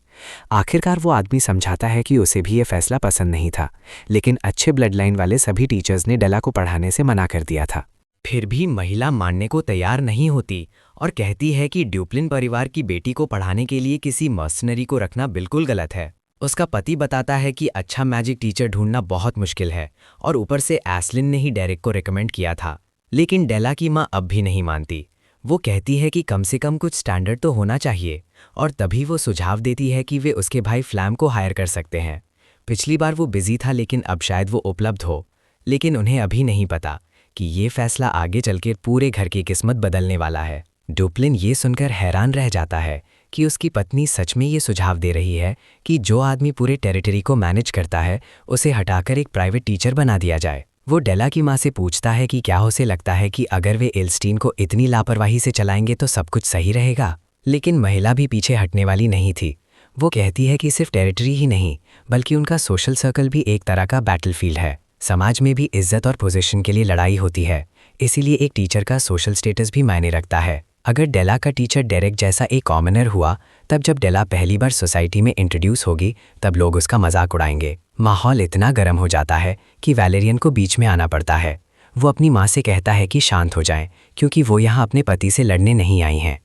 आखिरकार वो आदमी समझाता है कि उसे भी ये फैसला पसंद नहीं था, लेकिन अच्छे ब्लड लाइन वाले सभी टीचर्स ने डेला को पढ़ाने से मना कर दिया था। फिर भी महिला मानने को तैयार नहीं होती और कहती है कि ड्यूप्लिन परिवार की बेटी को पढ़ाने के लिए किसी मर्सनरी को रखना बिल्कुल गलत है। उसका पति बताता है कि अच्छा मैजिक टीचर ढूंढना बहुत मुश्किल है और ऊपर से एस्लिन ने ही डेरेक को रिकमेंड किया था। लेकिन डेला की माँ अब भी नहीं मानती। वो कहती है कि कम से कम कुछ स्टैंडर्ड तो होना चाहिए और तभी वो सुझाव देती है कि वे उसके भाई फ्लैम को हायर कर सकते हैं। पिछली बार वो बिजी था, लेकिन अब शायद वो उपलब्ध हो। लेकिन उन्हें अभी नहीं पता कि ये फैसला आगे चलकर पूरे घर की किस्मत बदलने वाला है। ड्यूप्लिन ये सुनकर हैरान रह जाता है कि उसकी पत्नी सच में ये सुझाव दे रही है कि जो आदमी पूरे टेरिटरी को मैनेज करता है उसे हटाकर एक प्राइवेट टीचर बना दिया जाए। वो डेला की माँ से पूछता है कि क्या उसे लगता है कि अगर वे एल्स्टीन को इतनी लापरवाही से चलाएंगे तो सब कुछ सही रहेगा। लेकिन महिला भी पीछे हटने वाली नहीं थी। वो कहती है कि सिर्फ टेरिटरी ही नहीं बल्कि उनका सोशल सर्कल भी एक तरह का बैटलफील्ड है। समाज में भी इज्जत और पोजीशन के लिए लड़ाई होती है, इसीलिए एक टीचर का सोशल स्टेटस भी मायने रखता है। अगर डेला का टीचर डेरेक जैसा एक कॉमनर हुआ, तब जब डेला पहली बार सोसाइटी में इंट्रोड्यूस होगी तब लोग उसका मजाक उड़ाएंगे। माहौल इतना गर्म हो जाता है कि वैलेरियन को बीच में आना पड़ता है। वो अपनी माँ से कहता है कि शांत हो जाएं क्योंकि वो यहाँ अपने पति से लड़ने नहीं आई हैं।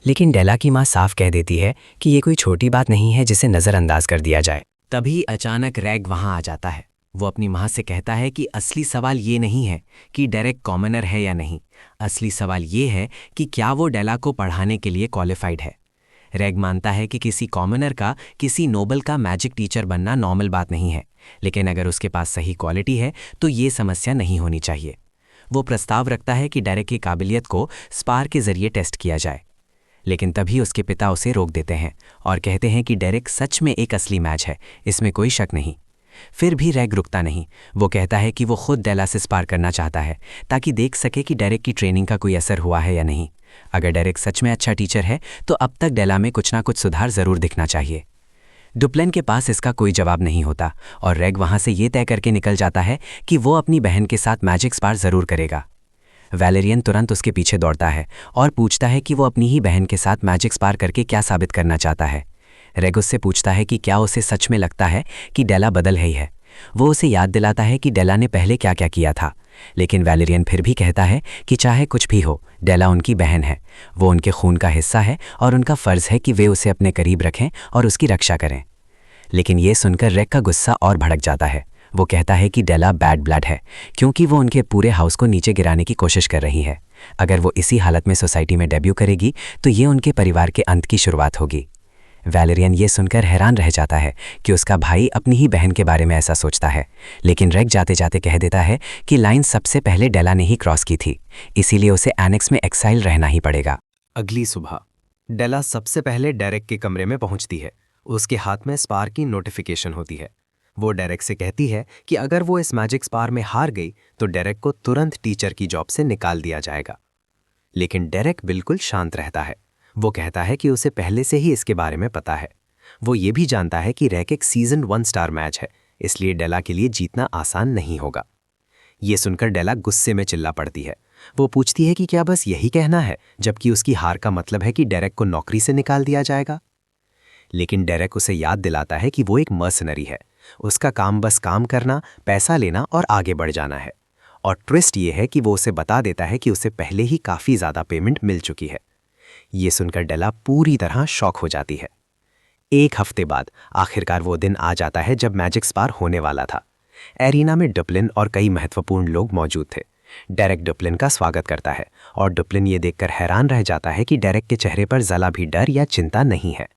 लेकिन डेला की माँ साफ कह देती है कि ये कोई छोटी बात नहीं है जिसे नज़रअंदाज कर दिया जाए। तभी अचानक रैग वहाँ आ जाता है। वो अपनी माँ से कहता है कि असली सवाल ये नहीं है कि डेरेक कॉमनर है या नहीं, असली सवाल ये है कि क्या वो डेला को पढ़ाने के लिए क्वालिफाइड है। रैग मानता है कि किसी कॉमनर का किसी नोबल का मैजिक टीचर बनना नॉर्मल बात नहीं है, लेकिन अगर उसके पास सही क्वालिटी है तो ये समस्या नहीं होनी चाहिए। वो प्रस्ताव रखता है कि डेरेक की काबिलियत को स्पार के जरिए टेस्ट किया जाए। लेकिन तभी उसके पिता उसे रोक देते हैं और कहते हैं कि डेरेक सच में एक असली मैच है, इसमें कोई शक नहीं। फिर भी रैग रुकता नहीं। वो कहता है कि वो खुद डेला से स्पार करना चाहता है ताकि देख सके कि डेरेक की ट्रेनिंग का कोई असर हुआ है या नहीं। अगर डेरेक सच में अच्छा टीचर है तो अब तक डेला में कुछ ना कुछ सुधार ज़रूर दिखना चाहिए। डुप्लेन के पास इसका कोई जवाब नहीं होता और रैग वहाँ से ये तय करके निकल जाता है कि वो अपनी बहन के साथ मैजिक स्पार ज़रूर करेगा। वैलेरियन तुरंत उसके पीछे दौड़ता है और पूछता है कि वो अपनी ही बहन के साथ मैजिक स्पार करके क्या साबित करना चाहता है। रैग उससे पूछता है कि क्या उसे सच में लगता है कि डेला बदल गई है। वो उसे याद दिलाता है कि डेला ने पहले क्या क्या किया था, लेकिन वैलेरियन फिर भी कहता है कि चाहे कुछ भी हो, डेला उनकी बहन है, वो उनके खून का हिस्सा है और उनका फ़र्ज़ है कि वे उसे अपने करीब रखें और उसकी रक्षा करें। लेकिन ये सुनकर रैग का गुस्सा और भड़क जाता है। वो कहता है कि डेला बैड ब्लड है क्योंकि वो उनके पूरे हाउस को नीचे गिराने की कोशिश कर रही है। अगर वो इसी हालत में सोसाइटी में डेब्यू करेगी तो ये उनके परिवार के अंत की शुरुआत होगी। वैलेरियन ये सुनकर हैरान रह जाता है कि उसका भाई अपनी ही बहन के बारे में ऐसा सोचता है, लेकिन रैग जाते जाते कह देता है कि लाइन सबसे पहले डेला ने ही क्रॉस की थी, इसीलिए उसे एनेक्स में एक्साइल रहना ही पड़ेगा। अगली सुबह डेला सबसे पहले डेरेक के कमरे में पहुंचती है। उसके हाथ में स्पार की नोटिफिकेशन होती है। वो डेरेक से कहती है कि अगर वो इस मैजिक स्पार में हार गई तो डेरेक को तुरंत टीचर की जॉब से निकाल दिया जाएगा। लेकिन डेरेक बिल्कुल शांत रहता है। वो कहता है कि उसे पहले से ही इसके बारे में पता है। वो ये भी जानता है कि रैग एक सीजन 1 स्टार मैच है, इसलिए डेला के लिए जीतना आसान नहीं होगा। ये सुनकर डेला गुस्से में चिल्ला पड़ती है। वो पूछती है कि क्या बस यही कहना है, जबकि उसकी हार का मतलब है कि डेरेक को नौकरी से निकाल दिया जाएगा। लेकिन डेरेक उसे याद दिलाता है कि वो एक मर्सनरी है। उसका काम बस काम करना, पैसा लेना और आगे बढ़ जाना है। और ट्विस्ट ये है कि वो उसे बता देता है कि उसे पहले ही काफ़ी ज़्यादा पेमेंट मिल चुकी है। ये सुनकर डेला पूरी तरह शॉक हो जाती है। एक हफ्ते बाद आखिरकार वो दिन आ जाता है जब मैजिक स्पार होने वाला था। एरिना में डुप्लिन और कई महत्वपूर्ण लोग मौजूद थे। डेरेक डुप्लिन का स्वागत करता है और डुप्लिन ये देखकर हैरान रह जाता है कि डेरेक के चेहरे पर जरा भी डर या चिंता नहीं है।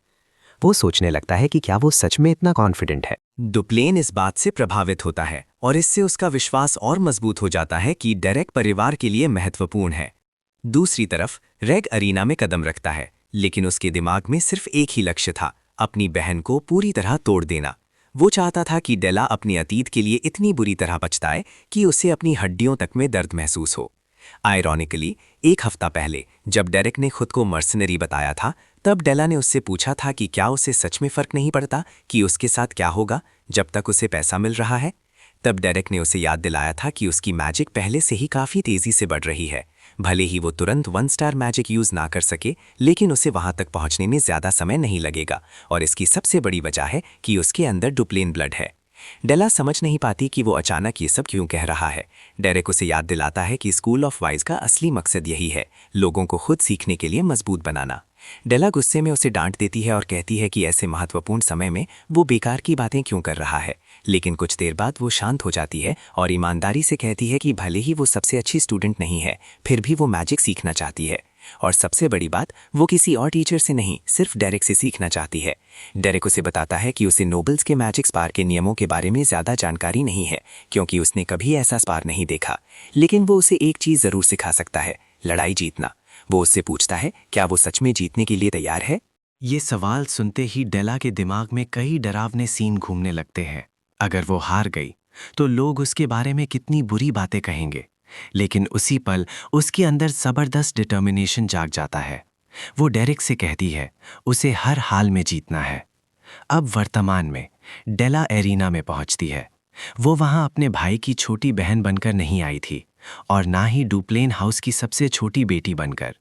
वो सोचने लगता है कि क्या वो सच में इतना कॉन्फिडेंट है। डुप्लेन इस बात से प्रभावित होता है और इससे उसका विश्वास और मजबूत हो जाता है कि डेरेक परिवार के लिए महत्वपूर्ण है। दूसरी तरफ रैग अरीना में कदम रखता है, लेकिन उसके दिमाग में सिर्फ एक ही लक्ष्य था, अपनी बहन को पूरी तरह तोड़ देना। वो चाहता था कि डेला अपने अतीत के लिए इतनी बुरी तरह पछताए कि उसे अपनी हड्डियों तक में दर्द महसूस हो। आयरॉनिकली, एक हफ्ता पहले जब डेरेक ने खुद को मर्सनरी बताया था, तब डेला ने उससे पूछा था कि क्या उसे सच में फर्क नहीं पड़ता कि उसके साथ क्या होगा जब तक उसे पैसा मिल रहा है। तब डेरेक ने उसे याद दिलाया था कि उसकी मैजिक पहले से ही काफ़ी तेज़ी से बढ़ रही है। भले ही वो तुरंत 1 स्टार मैजिक यूज़ ना कर सके, लेकिन उसे वहाँ तक पहुँचने में ज़्यादा समय नहीं लगेगा और इसकी सबसे बड़ी वजह है कि उसके अंदर डुप्लेन ब्लड है। डेला समझ नहीं पाती कि वो अचानक ये सब क्यों कह रहा है। डेरेक उसे याद दिलाता है कि स्कूल ऑफ वाइज का असली मकसद यही है, लोगों को खुद सीखने के लिए मजबूत बनाना। डेला गुस्से में उसे डांट देती है और कहती है कि ऐसे महत्वपूर्ण समय में वो बेकार की बातें क्यों कर रहा है। लेकिन कुछ देर बाद वो शांत हो जाती है और ईमानदारी से कहती है कि भले ही वो सबसे अच्छी स्टूडेंट नहीं है, फिर भी वो मैजिक सीखना चाहती है। और सबसे बड़ी बात, वो किसी और टीचर से नहीं, सिर्फ डेरेक से सीखना चाहती है। डेरेक उसे बताता है कि उसे नोबल्स के मैजिक स्पार के नियमों के बारे में ज़्यादा जानकारी नहीं है, क्योंकि उसने कभी ऐसा स्पार नहीं देखा। लेकिन वो उसे एक चीज़ ज़रूर सिखा सकता है, लड़ाई जीतना। वो उससे पूछता है क्या वो सच में जीतने के लिए तैयार है। ये सवाल सुनते ही डेला के दिमाग में कई डरावने सीन घूमने लगते हैं। अगर वो हार गई तो लोग उसके बारे में कितनी बुरी बातें कहेंगे। लेकिन उसी पल उसके अंदर ज़बरदस्त डिटर्मिनेशन जाग जाता है। वो डेरेक से कहती है उसे हर हाल में जीतना है। अब वर्तमान में डेला एरिना में पहुंचती है। वो वहां अपने भाई की छोटी बहन बनकर नहीं आई थी और ना ही डुप्लेन हाउस की सबसे छोटी बेटी बनकर।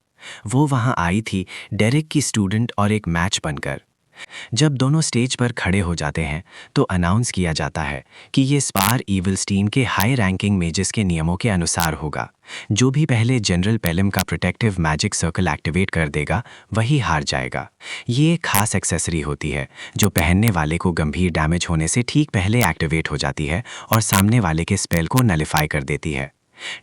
वो वहां आई थी डेरेक की स्टूडेंट और एक मैच बनकर। जब दोनों स्टेज पर खड़े हो जाते हैं तो अनाउंस किया जाता है कि ये स्पार ईविलस्टीन के हाई रैंकिंग मेजेस के नियमों के अनुसार होगा। जो भी पहले जनरल पेलम का प्रोटेक्टिव मैजिक सर्कल एक्टिवेट कर देगा वही हार जाएगा। ये एक खास एक्सेसरी होती है जो पहनने वाले को गंभीर डैमेज होने से ठीक पहले एक्टिवेट हो जाती है और सामने वाले के स्पेल को नलिफाई कर देती है।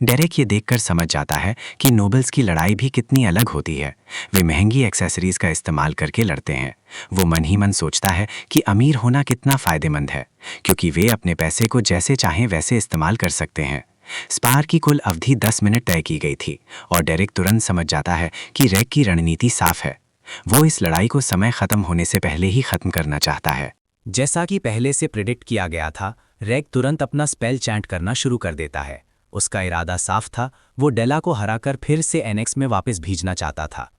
डेरेक ये देखकर समझ जाता है कि नोबल्स की लड़ाई भी कितनी अलग होती है। वे महंगी एक्सेसरीज का इस्तेमाल करके लड़ते हैं। वो मन ही मन सोचता है कि अमीर होना कितना फ़ायदेमंद है, क्योंकि वे अपने पैसे को जैसे चाहें वैसे इस्तेमाल कर सकते हैं। स्पार की कुल अवधि 10 मिनट तय की गई थी और डेरिक तुरंत समझ जाता है कि रेग की रणनीति साफ है। वो इस लड़ाई को समय खत्म होने से पहले ही खत्म करना चाहता है। जैसा कि पहले से प्रिडिक्ट किया गया था, रेग तुरंत अपना स्पेल चैंट करना शुरू कर देता है। उसका इरादा साफ था, वो डेला को हराकर फिर से एनेक्स में वापस भेजना चाहता था।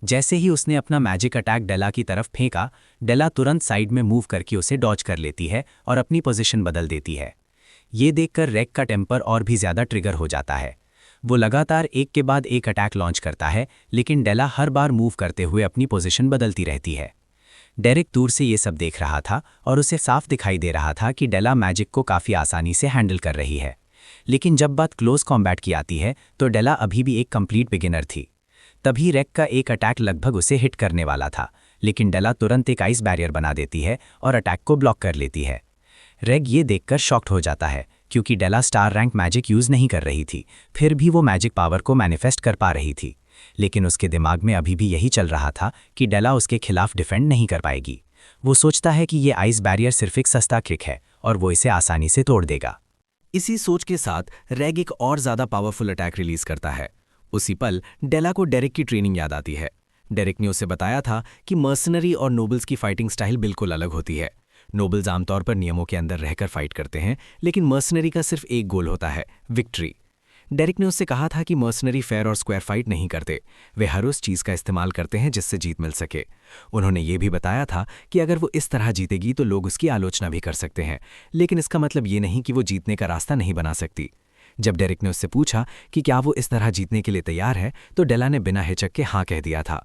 जैसे ही उसने अपना मैजिक अटैक डेला की तरफ फेंका, डेला तुरंत साइड में मूव करके उसे डॉज कर लेती है और अपनी पोजीशन बदल देती है। ये देखकर रेग का टेम्पर और भी ज़्यादा ट्रिगर हो जाता है। वो लगातार एक के बाद एक अटैक लॉन्च करता है, लेकिन डेला हर बार मूव करते हुए अपनी पोजीशन बदलती रहती है। डेरिक दूर से ये सब देख रहा था और उसे साफ दिखाई दे रहा था कि डेला मैजिक को काफ़ी आसानी से हैंडल कर रही है। लेकिन जब बात क्लोज कॉम्बैट की आती है तो डेला अभी भी एक कंप्लीट बिगिनर थी। तभी रेग का एक अटैक लगभग उसे हिट करने वाला था, लेकिन डेला तुरंत एक आइस बैरियर बना देती है और अटैक को ब्लॉक कर लेती है। रेग ये देखकर शॉक्ड हो जाता है, क्योंकि डेला स्टार रैंक मैजिक यूज़ नहीं कर रही थी, फिर भी वो मैजिक पावर को मैनिफेस्ट कर पा रही थी। लेकिन उसके दिमाग में अभी भी यही चल रहा था कि डेला उसके खिलाफ डिफेंड नहीं कर पाएगी। वो सोचता है कि ये आइस बैरियर सिर्फ एक सस्ता ट्रिक है और वो इसे आसानी से तोड़ देगा। इसी सोच के साथ रेग एक और ज़्यादा पावरफुल अटैक रिलीज करता है। उसी पल डेला को डेरिक की ट्रेनिंग याद आती है। डेरिक ने उसे बताया था कि मर्सनरी और नोबल्स की फाइटिंग स्टाइल बिल्कुल अलग होती है। नोबल्स आमतौर पर नियमों के अंदर रहकर फाइट करते हैं, लेकिन मर्सनरी का सिर्फ एक गोल होता है, विक्ट्री। डेरिक ने उससे कहा था कि मर्सनरी फेयर और स्क्वायर फाइट नहीं करते, वे हर उस चीज़ का इस्तेमाल करते हैं जिससे जीत मिल सके। उन्होंने ये भी बताया था कि अगर वो इस तरह जीतेगी तो लोग उसकी आलोचना भी कर सकते हैं, लेकिन इसका मतलब ये नहीं कि वो जीतने का रास्ता नहीं बना सकती। जब डेरिक ने उससे पूछा कि क्या वो इस तरह जीतने के लिए तैयार है, तो डेला ने बिना हिचक के हाँ कह दिया था।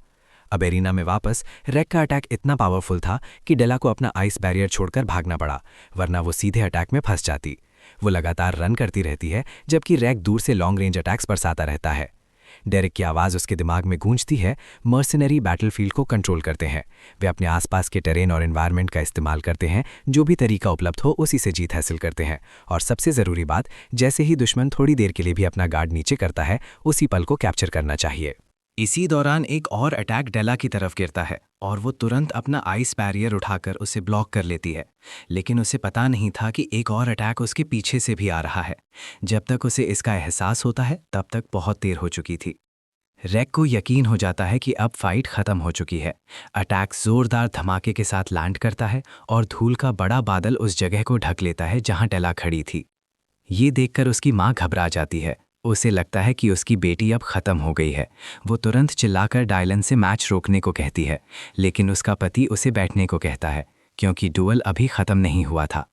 अब एरिना में वापस रेग का अटैक इतना पावरफुल था कि डेला को अपना आइस बैरियर छोड़कर भागना पड़ा, वरना वो सीधे अटैक में फंस जाती। वो लगातार रन करती रहती है, जबकि रेग दूर से लॉन्ग रेंज अटैक्स बरसाता रहता है। डेरिक की आवाज़ उसके दिमाग में गूंजती है। मर्सनरी बैटलफील्ड को कंट्रोल करते हैं। वे अपने आसपास के टेरेन और एनवायरनमेंट का इस्तेमाल करते हैं, जो भी तरीका उपलब्ध हो उसी से जीत हासिल करते हैं। और सबसे ज़रूरी बात, जैसे ही दुश्मन थोड़ी देर के लिए भी अपना गार्ड नीचे करता है, उसी पल को कैप्चर करना चाहिए। इसी दौरान एक और अटैक डेला की तरफ गिरता है और वो तुरंत अपना आइस बैरियर उठाकर उसे ब्लॉक कर लेती है। लेकिन उसे पता नहीं था कि एक और अटैक उसके पीछे से भी आ रहा है। जब तक उसे इसका एहसास होता है, तब तक बहुत देर हो चुकी थी। रेग को यकीन हो जाता है कि अब फाइट खत्म हो चुकी है। अटैक जोरदार धमाके के साथ लैंड करता है और धूल का बड़ा बादल उस जगह को ढक लेता है जहां डेला खड़ी थी। ये देखकर उसकी माँ घबरा जाती है। उसे लगता है कि उसकी बेटी अब खत्म हो गई है। वो तुरंत चिल्लाकर डायलन से मैच रोकने को कहती है, लेकिन उसका पति उसे बैठने को कहता है, क्योंकि डुअल अभी खत्म नहीं हुआ था।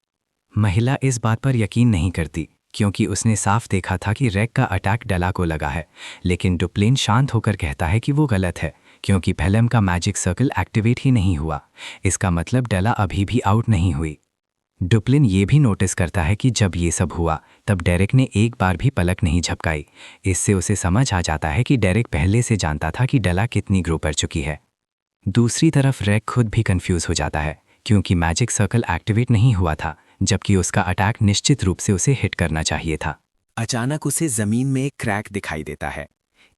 महिला इस बात पर यकीन नहीं करती, क्योंकि उसने साफ देखा था कि रेग का अटैक डेला को लगा है। लेकिन डुप्लेन शांत होकर कहता है कि वो गलत है, क्योंकि पेलम का मैजिक सर्कल एक्टिवेट ही नहीं हुआ। इसका मतलब डेला अभी भी आउट नहीं हुई। डुप्लिन ये भी नोटिस करता है कि जब ये सब हुआ, तब डेरिक ने एक बार भी पलक नहीं झपकाई। इससे उसे समझ आ जाता है कि डेरिक पहले से जानता था कि डेला कितनी ग्रो कर चुकी है। दूसरी तरफ रेग खुद भी कंफ्यूज हो जाता है, क्योंकि मैजिक सर्कल एक्टिवेट नहीं हुआ था, जबकि उसका अटैक निश्चित रूप से उसे हिट करना चाहिए था। अचानक उसे जमीन में एक क्रैक दिखाई देता है।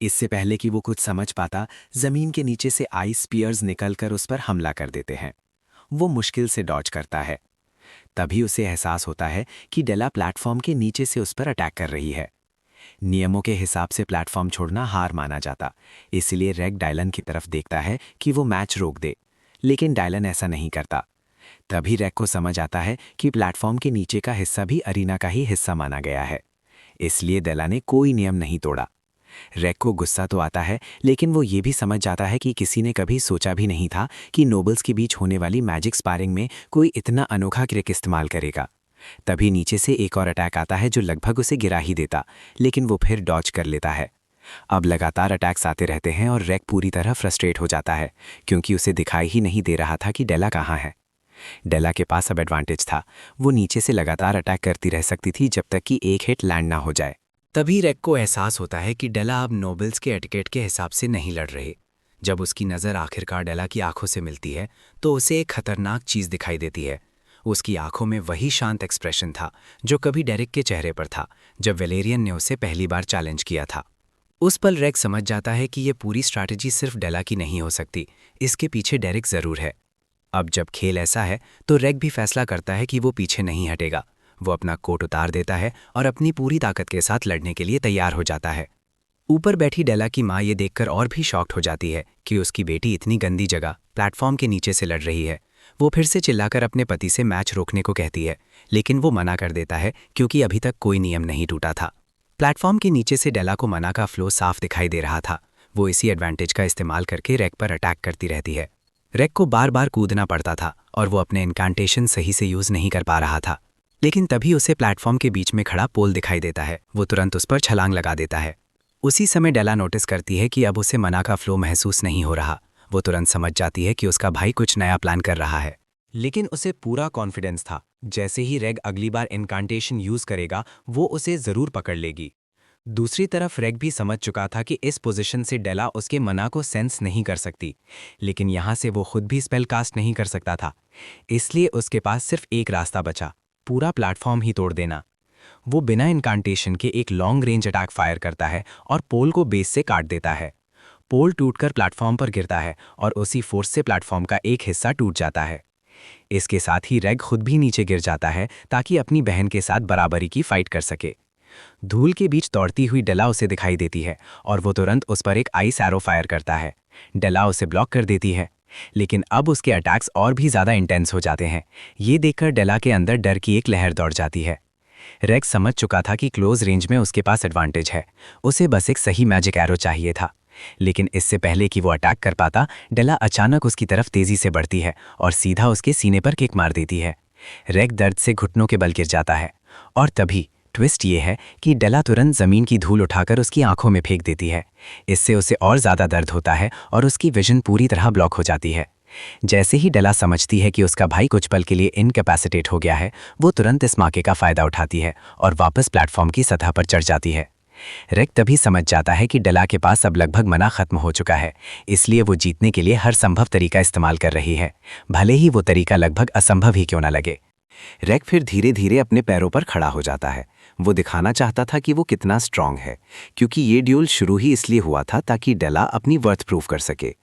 इससे पहले कि वो कुछ समझ पाता, जमीन के नीचे से आइस स्पीयर्स निकलकर उस पर हमला कर देते हैं। वो मुश्किल से डॉज करता है। तभी उसे एहसास होता है कि डेला प्लेटफॉर्म के नीचे से उस पर अटैक कर रही है। नियमों के हिसाब से प्लेटफॉर्म छोड़ना हार माना जाता, इसलिए रेग डायलन की तरफ देखता है कि वो मैच रोक दे, लेकिन डायलन ऐसा नहीं करता। तभी रेग को समझ आता है कि प्लेटफॉर्म के नीचे का हिस्सा भी अरीना का ही हिस्सा माना गया है, इसलिए डेला ने कोई नियम नहीं तोड़ा। रेग को गुस्सा तो आता है, लेकिन वो ये भी समझ जाता है कि किसी ने कभी सोचा भी नहीं था कि नोबल्स के बीच होने वाली मैजिक स्पारिंग में कोई इतना अनोखा ट्रिक इस्तेमाल करेगा। तभी नीचे से एक और अटैक आता है जो लगभग उसे गिरा ही देता, लेकिन वो फिर डॉज कर लेता है। अब लगातार अटैक्स आते रहते हैं और रेग पूरी तरह फ्रस्ट्रेट हो जाता है, क्योंकि उसे दिखाई ही नहीं दे रहा था कि डेला कहाँ है। डेला के पास अब एडवांटेज था। वो नीचे से लगातार अटैक करती रह सकती थी जब तक कि एक हिट लैंड ना हो जाए। तभी रेग को एहसास होता है कि डेला अब नोबल्स के एटिकेट के हिसाब से नहीं लड़ रहे। जब उसकी नज़र आखिरकार डेला की आंखों से मिलती है, तो उसे एक खतरनाक चीज़ दिखाई देती है। उसकी आंखों में वही शांत एक्सप्रेशन था जो कभी डेरिक के चेहरे पर था, जब वेलेरियन ने उसे पहली बार चैलेंज किया था। उस पल रेग समझ जाता है कि ये पूरी स्ट्रैटेजी सिर्फ डेला की नहीं हो सकती, इसके पीछे डेरिक ज़रूर है। अब जब खेल ऐसा है, तो रेग भी फैसला करता है कि वो पीछे नहीं हटेगा। वो अपना कोट उतार देता है और अपनी पूरी ताकत के साथ लड़ने के लिए तैयार हो जाता है। ऊपर बैठी डेला की माँ ये देखकर और भी शॉक्ड हो जाती है कि उसकी बेटी इतनी गंदी जगह प्लेटफॉर्म के नीचे से लड़ रही है। वो फिर से चिल्लाकर अपने पति से मैच रोकने को कहती है, लेकिन वो मना कर देता है क्योंकि अभी तक कोई नियम नहीं टूटा था। प्लेटफॉर्म के नीचे से डेला को मना का फ्लो साफ दिखाई दे रहा था। वो इसी एडवांटेज का इस्तेमाल करके रेक पर अटैक करती रहती है। रेक को बार बार कूदना पड़ता था और वो अपने इनकांटेशन सही से यूज नहीं कर पा रहा था। लेकिन तभी उसे प्लेटफॉर्म के बीच में खड़ा पोल दिखाई देता है। वो तुरंत उस पर छलांग लगा देता है। उसी समय डेला नोटिस करती है कि अब उसे मना का फ्लो महसूस नहीं हो रहा। वो तुरंत समझ जाती है कि उसका भाई कुछ नया प्लान कर रहा है। लेकिन उसे पूरा कॉन्फिडेंस था, जैसे ही रेग अगली बार इनकांटेशन यूज करेगा वो उसे जरूर पकड़ लेगी। दूसरी तरफ रेग भी समझ चुका था कि इस पोजीशन से डेला उसके मना को सेंस नहीं कर सकती, लेकिन यहाँ से वो खुद भी स्पेल कास्ट नहीं कर सकता था। इसलिए उसके पास सिर्फ एक रास्ता बचा, पूरा प्लेटफॉर्म ही तोड़ देना। वो बिना इनकांटेशन के एक लॉन्ग रेंज अटैक फायर करता है और पोल को बेस से काट देता है। पोल टूटकर प्लेटफॉर्म पर गिरता है और उसी फोर्स से प्लेटफॉर्म का एक हिस्सा टूट जाता है। इसके साथ ही रेग खुद भी नीचे गिर जाता है ताकि अपनी बहन के साथ बराबरी की फाइट कर सके। धूल के बीच दौड़ती हुई डेला उसे दिखाई देती है और वो तुरंत उस पर एक आइस एरो फायर करता है। डेला उसे ब्लॉक कर देती है, लेकिन अब उसके अटैक्स और भी ज़्यादा इंटेंस हो जाते हैं। ये देखकर डेला के अंदर डर की एक लहर दौड़ जाती है। रेग समझ चुका था कि क्लोज रेंज में उसके पास एडवांटेज है। उसे बस एक सही मैजिक एरो चाहिए था। लेकिन इससे पहले कि वो अटैक कर पाता, डेला अचानक उसकी तरफ तेजी से बढ़ती है और सीधा उसके सीने पर किक मार देती है। रेग दर्द से घुटनों के बल गिर जाता है और तभी ट्विस्ट ये है कि डेला तुरंत जमीन की धूल उठाकर उसकी आंखों में फेंक देती है। इससे उसे और ज़्यादा दर्द होता है और उसकी विजन पूरी तरह ब्लॉक हो जाती है। जैसे ही डेला समझती है कि उसका भाई कुछ पल के लिए इनकैपेसिटेट हो गया है, वो तुरंत इस मौके का फ़ायदा उठाती है और वापस प्लेटफॉर्म की सतह पर चढ़ जाती है। रेग तभी समझ जाता है कि डेला के पास अब लगभग मना खत्म हो चुका है, इसलिए वो जीतने के लिए हर संभव तरीका इस्तेमाल कर रही है, भले ही वो तरीका लगभग असंभव ही क्यों न लगे। रेग फिर धीरे धीरे अपने पैरों पर खड़ा हो जाता है। वो दिखाना चाहता था कि वो कितना स्ट्रांग है, क्योंकि ये ड्यूल शुरू ही इसलिए हुआ था ताकि डेला अपनी वर्थ प्रूव कर सके।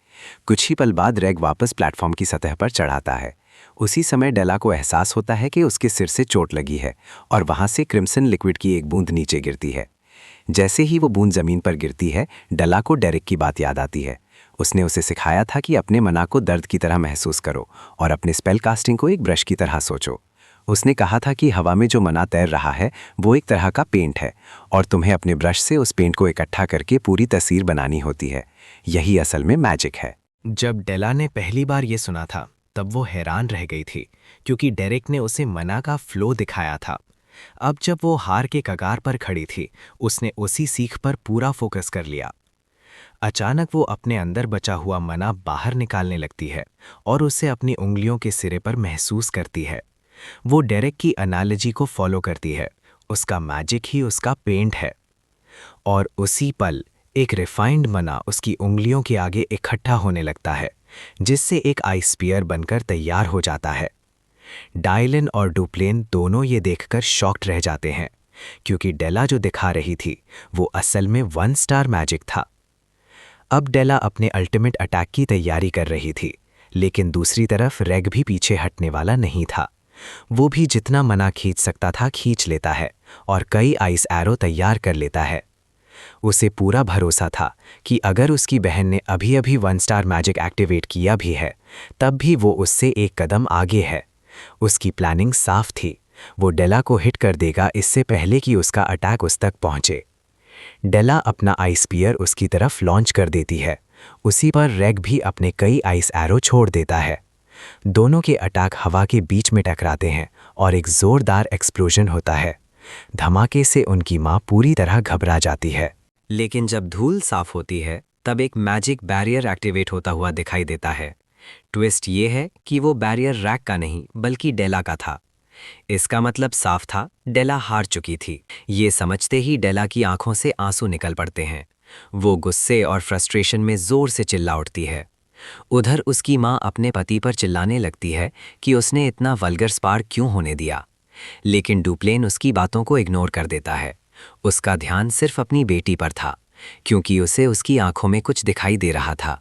कुछ ही पल बाद रेग वापस प्लेटफॉर्म की सतह पर चढ़ाता है। उसी समय डेला को एहसास होता है कि उसके सिर से चोट लगी है और वहां से क्रिम्सन लिक्विड की एक बूंद नीचे गिरती है। जैसे ही वो बूंद जमीन पर गिरती है, डेला को डेरिक की बात याद आती है। उसने उसे सिखाया था कि अपने मना को दर्द की तरह महसूस करो और अपने स्पेल कास्टिंग को एक ब्रश की तरह सोचो। उसने कहा था कि हवा में जो मना तैर रहा है वो एक तरह का पेंट है और तुम्हें अपने ब्रश से उस पेंट को इकट्ठा करके पूरी तस्वीर बनानी होती है। यही असल में मैजिक है। जब डेला ने पहली बार ये सुना था तब वो हैरान रह गई थी, क्योंकि डेरिक ने उसे मना का फ्लो दिखाया था। अब जब वो हार के कगार पर खड़ी थी, उसने उसी सीख पर पूरा फोकस कर लिया। अचानक वो अपने अंदर बचा हुआ मना बाहर निकालने लगती है और उसे अपनी उंगलियों के सिरे पर महसूस करती है। वो डेरिक की एनालॉजी को फॉलो करती है। उसका मैजिक ही उसका पेंट है। और उसी पल एक रिफाइंड मना उसकी उंगलियों के आगे इकट्ठा होने लगता है, जिससे एक आइस स्पीयर बनकर तैयार हो जाता है। डायलिन और डुप्लेन दोनों ये देखकर शॉक्ड रह जाते हैं, क्योंकि डेला जो दिखा रही थी वो असल में 1 स्टार मैजिक था। अब डेला अपने अल्टीमेट अटैक की तैयारी कर रही थी, लेकिन दूसरी तरफ रेग भी पीछे हटने वाला नहीं था। वो भी जितना मना खींच सकता था खींच लेता है और कई आइस एरो तैयार कर लेता है। उसे पूरा भरोसा था कि अगर उसकी बहन ने अभी अभी 1 स्टार मैजिक एक्टिवेट किया भी है, तब भी वो उससे एक कदम आगे है। उसकी प्लानिंग साफ थी। वो डेला को हिट कर देगा इससे पहले कि उसका अटैक उस तक पहुंचे। डेला अपना आइस स्पीयर उसकी तरफ लॉन्च कर देती है। उसी पर रेग भी अपने कई आइस एरो छोड़ देता है। दोनों के अटैक हवा के बीच में टकराते हैं और एक जोरदार एक्सप्लोजन होता है। धमाके से उनकी माँ पूरी तरह घबरा जाती है। लेकिन जब धूल साफ होती है, तब एक मैजिक बैरियर एक्टिवेट होता हुआ दिखाई देता है। ट्विस्ट ये है कि वो बैरियर रैक का नहीं बल्कि डेला का था। इसका मतलब साफ था, डेला हार चुकी थी। ये समझते ही डेला की आंखों से आंसू निकल पड़ते हैं। वो गुस्से और फ्रस्ट्रेशन में जोर से चिल्ला उठती है। उधर उसकी माँ अपने पति पर चिल्लाने लगती है कि उसने इतना वल्गर स्पार क्यों होने दिया, लेकिन डुप्लेन उसकी बातों को इग्नोर कर देता है। उसका ध्यान सिर्फ अपनी बेटी पर था, क्योंकि उसे उसकी आंखों में कुछ दिखाई दे रहा था।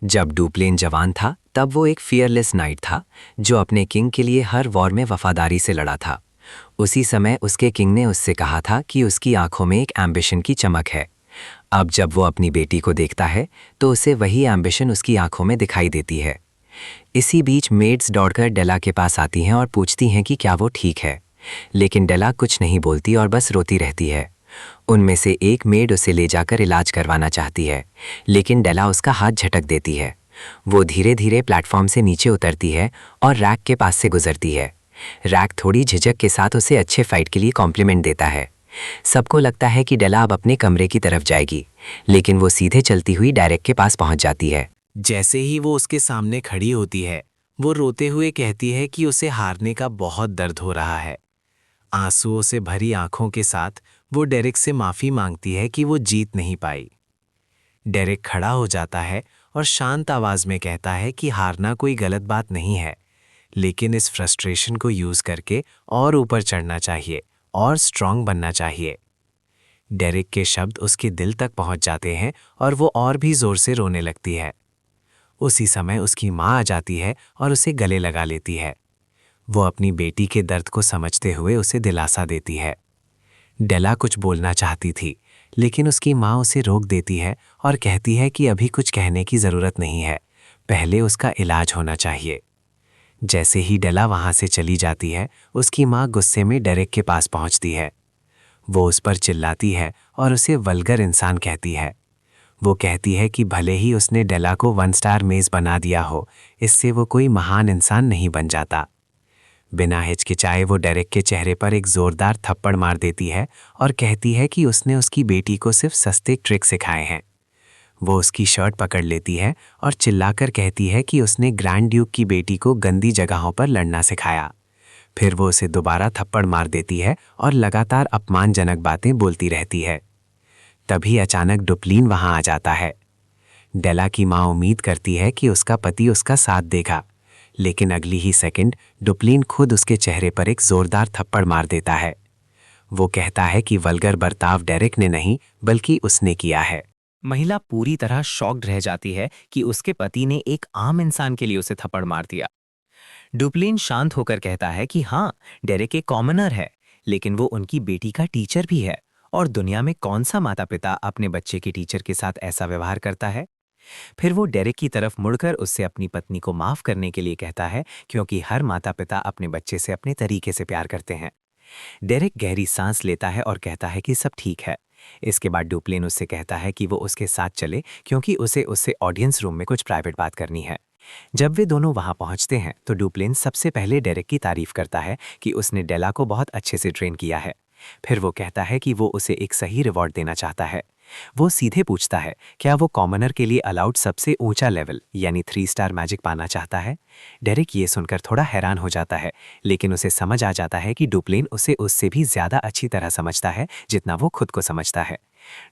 जब डुप्लेन जवान था, तब वो एक फियरलेस नाइट था जो अपने किंग के लिए हर वॉर में वफादारी से लड़ा था। उसी समय उसके किंग ने उससे कहा था कि उसकी आंखों में एक एम्बिशन की चमक है। अब जब वो अपनी बेटी को देखता है तो उसे वही एम्बिशन उसकी आंखों में दिखाई देती है। इसी बीच मेड्स दौड़कर डेला के पास आती हैं और पूछती हैं कि क्या वो ठीक है, लेकिन डेला कुछ नहीं बोलती और बस रोती रहती है। उनमें से एक मेड उसे ले जाकर इलाज करवाना चाहती है, लेकिन डेला उसका हाथ झटक देती है। वो धीरे धीरे प्लेटफॉर्म से नीचे उतरती है और रैक के पास से गुजरती है। रैक थोड़ी झिझक के साथ उसे अच्छे फाइट के लिए कॉम्प्लीमेंट देता है। सबको लगता है कि डेला अब अपने कमरे की तरफ जाएगी, लेकिन वो सीधे चलती हुई डायरेक्ट के पास पहुंच जाती है। जैसे ही वो उसके सामने खड़ी होती है, वो रोते हुए कहती है कि उसे हारने का बहुत दर्द हो रहा है। आंसुओं से भरी आंखों के साथ वो डेरेक से माफ़ी मांगती है कि वो जीत नहीं पाई। डेरेक खड़ा हो जाता है और शांत आवाज़ में कहता है कि हारना कोई गलत बात नहीं है, लेकिन इस फ्रस्ट्रेशन को यूज़ करके और ऊपर चढ़ना चाहिए और स्ट्रांग बनना चाहिए। डेरेक के शब्द उसके दिल तक पहुंच जाते हैं और वो और भी ज़ोर से रोने लगती है। उसी समय उसकी माँ आ जाती है और उसे गले लगा लेती है। वो अपनी बेटी के दर्द को समझते हुए उसे दिलासा देती है। डेला कुछ बोलना चाहती थी, लेकिन उसकी माँ उसे रोक देती है और कहती है कि अभी कुछ कहने की ज़रूरत नहीं है, पहले उसका इलाज होना चाहिए। जैसे ही डेला वहाँ से चली जाती है, उसकी माँ गुस्से में डेरेक के पास पहुँचती है। वो उस पर चिल्लाती है और उसे वल्गर इंसान कहती है। वो कहती है कि भले ही उसने डेला को 1 स्टार मेज़ बना दिया हो, इससे वो कोई महान इंसान नहीं बन जाता। बिना हिचकिचाए वो डेरेक के चेहरे पर एक ज़ोरदार थप्पड़ मार देती है और कहती है कि उसने उसकी बेटी को सिर्फ सस्ते ट्रिक सिखाए हैं। वो उसकी शर्ट पकड़ लेती है और चिल्लाकर कहती है कि उसने ग्रैंड ड्यूक की बेटी को गंदी जगहों पर लड़ना सिखाया। फिर वो उसे दोबारा थप्पड़ मार देती है और लगातार अपमानजनक बातें बोलती रहती है। तभी अचानक डुप्लीन वहां आ जाता है। डेला की माँ उम्मीद करती है कि उसका पति उसका साथ देगा, लेकिन अगली ही सेकंड डुप्लीन खुद उसके चेहरे पर एक जोरदार थप्पड़ मार देता है। वो कहता है कि वल्गर बर्ताव डेरेक ने नहीं बल्कि उसने किया है। महिला पूरी तरह शॉक्ड रह जाती है कि उसके पति ने एक आम इंसान के लिए उसे थप्पड़ मार दिया। डुप्लीन शांत होकर कहता है कि हाँ, डेरेक एक कॉमनर है, लेकिन वो उनकी बेटी का टीचर भी है, और दुनिया में कौन सा माता पिता अपने बच्चे के टीचर के साथ ऐसा व्यवहार करता है। फिर वो डेरेक की तरफ मुड़कर उससे अपनी पत्नी को माफ करने के लिए कहता है, क्योंकि हर माता पिता अपने बच्चे से अपने तरीके से प्यार करते हैं। डेरेक गहरी सांस लेता है और कहता है कि सब ठीक है। इसके बाद डुप्लीन उससे कहता है कि वो उसके साथ चले, क्योंकि उसे उससे ऑडियंस रूम में कुछ प्राइवेट बात करनी है। जब वे दोनों वहां पहुंचते हैं तो डुप्लीन सबसे पहले डेरेक की तारीफ करता है कि उसने डेला को बहुत अच्छे से ट्रेन किया है। फिर वो कहता है कि वो उसे एक सही रिवॉर्ड देना चाहता है। वो सीधे पूछता है, क्या वो कॉमनर के लिए अलाउड सबसे ऊंचा लेवल यानी 3 स्टार मैजिक पाना चाहता है। डेरेक ये सुनकर थोड़ा हैरान हो जाता है, लेकिन उसे समझ आ जाता है कि डुप्लीन उसे उससे भी ज्यादा अच्छी तरह समझता है जितना वो खुद को समझता है।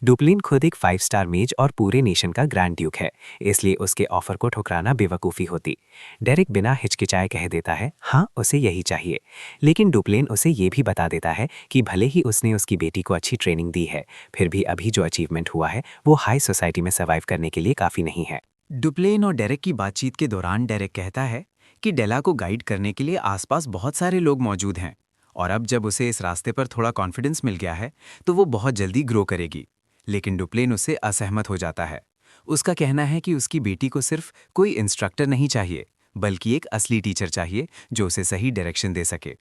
डुप्लीन खुद एक 5 स्टार मेज और पूरे नेशन का ग्रैंड ड्यूक है, इसलिए उसके ऑफर को ठुकराना बेवकूफ़ी होती। डेरेक बिना हिचकिचाए कह देता है हाँ, उसे यही चाहिए। लेकिन डुप्लीन उसे ये भी बता देता है कि भले ही उसने उसकी बेटी को अच्छी ट्रेनिंग दी है, फिर भी अभी जो अचीवमेंट हुआ है वो हाई सोसाइटी में सर्वाइव करने के लिए काफ़ी नहीं है। डुप्लेन और डेरेक की बातचीत के दौरान डेरेक कहता है कि डेला को गाइड करने के लिए आसपास बहुत सारे लोग मौजूद हैं, और अब जब उसे इस रास्ते पर थोड़ा कॉन्फिडेंस मिल गया है तो वो बहुत जल्दी ग्रो करेगी। लेकिन डुप्लेन उससे असहमत हो जाता है। उसका कहना है कि उसकी बेटी को सिर्फ कोई इंस्ट्रक्टर नहीं चाहिए, बल्कि एक असली टीचर चाहिए जो उसे सही डायरेक्शन दे सके।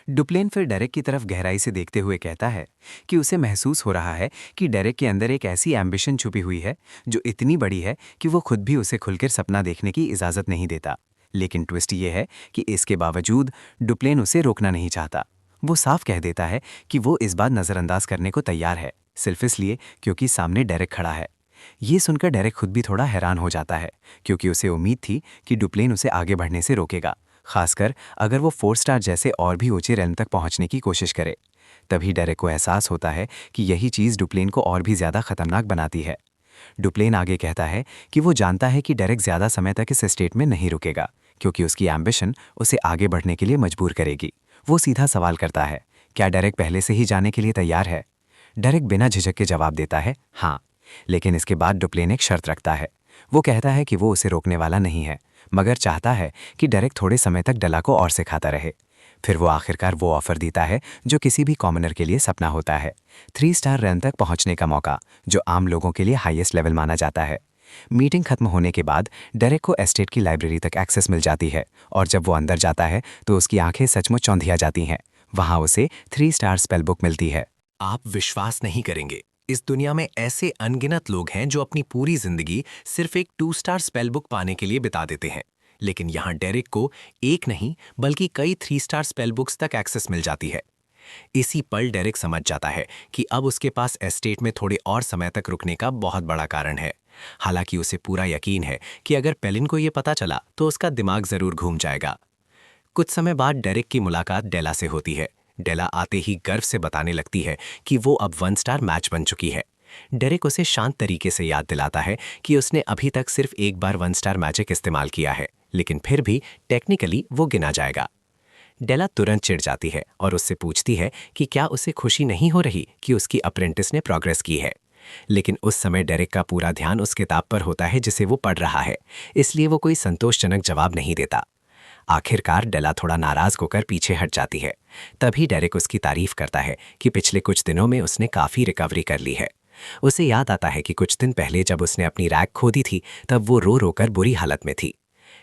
डुप्लेन फिर डेरेक की तरफ गहराई से देखते हुए कहता है कि उसे महसूस हो रहा है कि डेरेक के अंदर एक ऐसी एम्बिशन छुपी हुई है जो इतनी बड़ी है कि वो खुद भी उसे खुलकर सपना देखने की इजाज़त नहीं देता। लेकिन ट्विस्ट ये है कि इसके बावजूद डुप्लेन उसे रोकना नहीं चाहता। वो साफ कह देता है कि वो इस बार नज़रअंदाज करने को तैयार है, सिर्फ इसलिए क्योंकि सामने डेरेक खड़ा है। ये सुनकर डेरेक खुद भी थोड़ा हैरान हो जाता है, क्योंकि उसे उम्मीद थी कि डुप्लेन उसे आगे बढ़ने से रोकेगा, खासकर अगर वो 4 स्टार जैसे और भी ऊंचे रेलम तक पहुंचने की कोशिश करे। तभी डेरेक को एहसास होता है कि यही चीज़ डुप्लेन को और भी ज़्यादा खतरनाक बनाती है। डुप्लेन आगे कहता है कि वो जानता है कि डेरेक ज़्यादा समय तक इस स्टेट में नहीं रुकेगा, क्योंकि उसकी एम्बिशन उसे आगे बढ़ने के लिए मजबूर करेगी। वो सीधा सवाल करता है, क्या डेरेक पहले से ही जाने के लिए तैयार है? डेरेक बिना झिझक के जवाब देता है हाँ। लेकिन इसके बाद डुप्लेन एक शर्त रखता है। वो कहता है कि वो उसे रोकने वाला नहीं है, मगर चाहता है कि डेरेक थोड़े समय तक डेला को और सिखाता रहे। फिर वो आखिरकार वो ऑफर देता है जो किसी भी कॉमनर के लिए सपना होता है, 3 स्टार रैंक तक पहुंचने का मौका, जो आम लोगों के लिए हाईएस्ट लेवल माना जाता है। मीटिंग खत्म होने के बाद डेरेक को एस्टेट की लाइब्रेरी तक एक्सेस मिल जाती है और जब वो अंदर जाता है तो उसकी आंखें सचमुच चौंधिया जाती हैं। वहां उसे 3 स्टार स्पेल बुक मिलती है। आप विश्वास नहीं करेंगे, इस दुनिया में ऐसे अनगिनत लोग हैं जो अपनी पूरी जिंदगी सिर्फ एक 2 स्टार स्पेल बुक पाने के लिए बिता देते हैं, लेकिन यहाँ डेरेक को एक नहीं बल्कि कई 3 स्टार स्पेल बुक्स तक एक्सेस मिल जाती है। इसी पल डेरेक समझ जाता है कि अब उसके पास एस्टेट में थोड़े और समय तक रुकने का बहुत बड़ा कारण है। हालांकि उसे पूरा यकीन है कि अगर पेलिन को यह पता चला तो उसका दिमाग जरूर घूम जाएगा। कुछ समय बाद डेरेक की मुलाकात डेला से होती है। डेला आते ही गर्व से बताने लगती है कि वो अब 1 स्टार मैच बन चुकी है। डेरेक उसे शांत तरीके से याद दिलाता है कि उसने अभी तक सिर्फ एक बार 1 स्टार मैजिक इस्तेमाल किया है, लेकिन फिर भी टेक्निकली वो गिना जाएगा। डेला तुरंत चिढ़ जाती है और उससे पूछती है कि क्या उसे खुशी नहीं हो रही कि उसकी अप्रेंटिस ने प्रोग्रेस की है। लेकिन उस समय डेरेक का पूरा ध्यान उस किताब पर होता है जिसे वो पढ़ रहा है, इसलिए वो कोई संतोषजनक जवाब नहीं देता। आखिरकार डेला थोड़ा नाराज होकर पीछे हट जाती है। तभी डेरेक उसकी तारीफ करता है कि पिछले कुछ दिनों में उसने काफ़ी रिकवरी कर ली है। उसे याद आता है कि कुछ दिन पहले जब उसने अपनी रैक खो दी थी तब वो रो रो कर बुरी हालत में थी।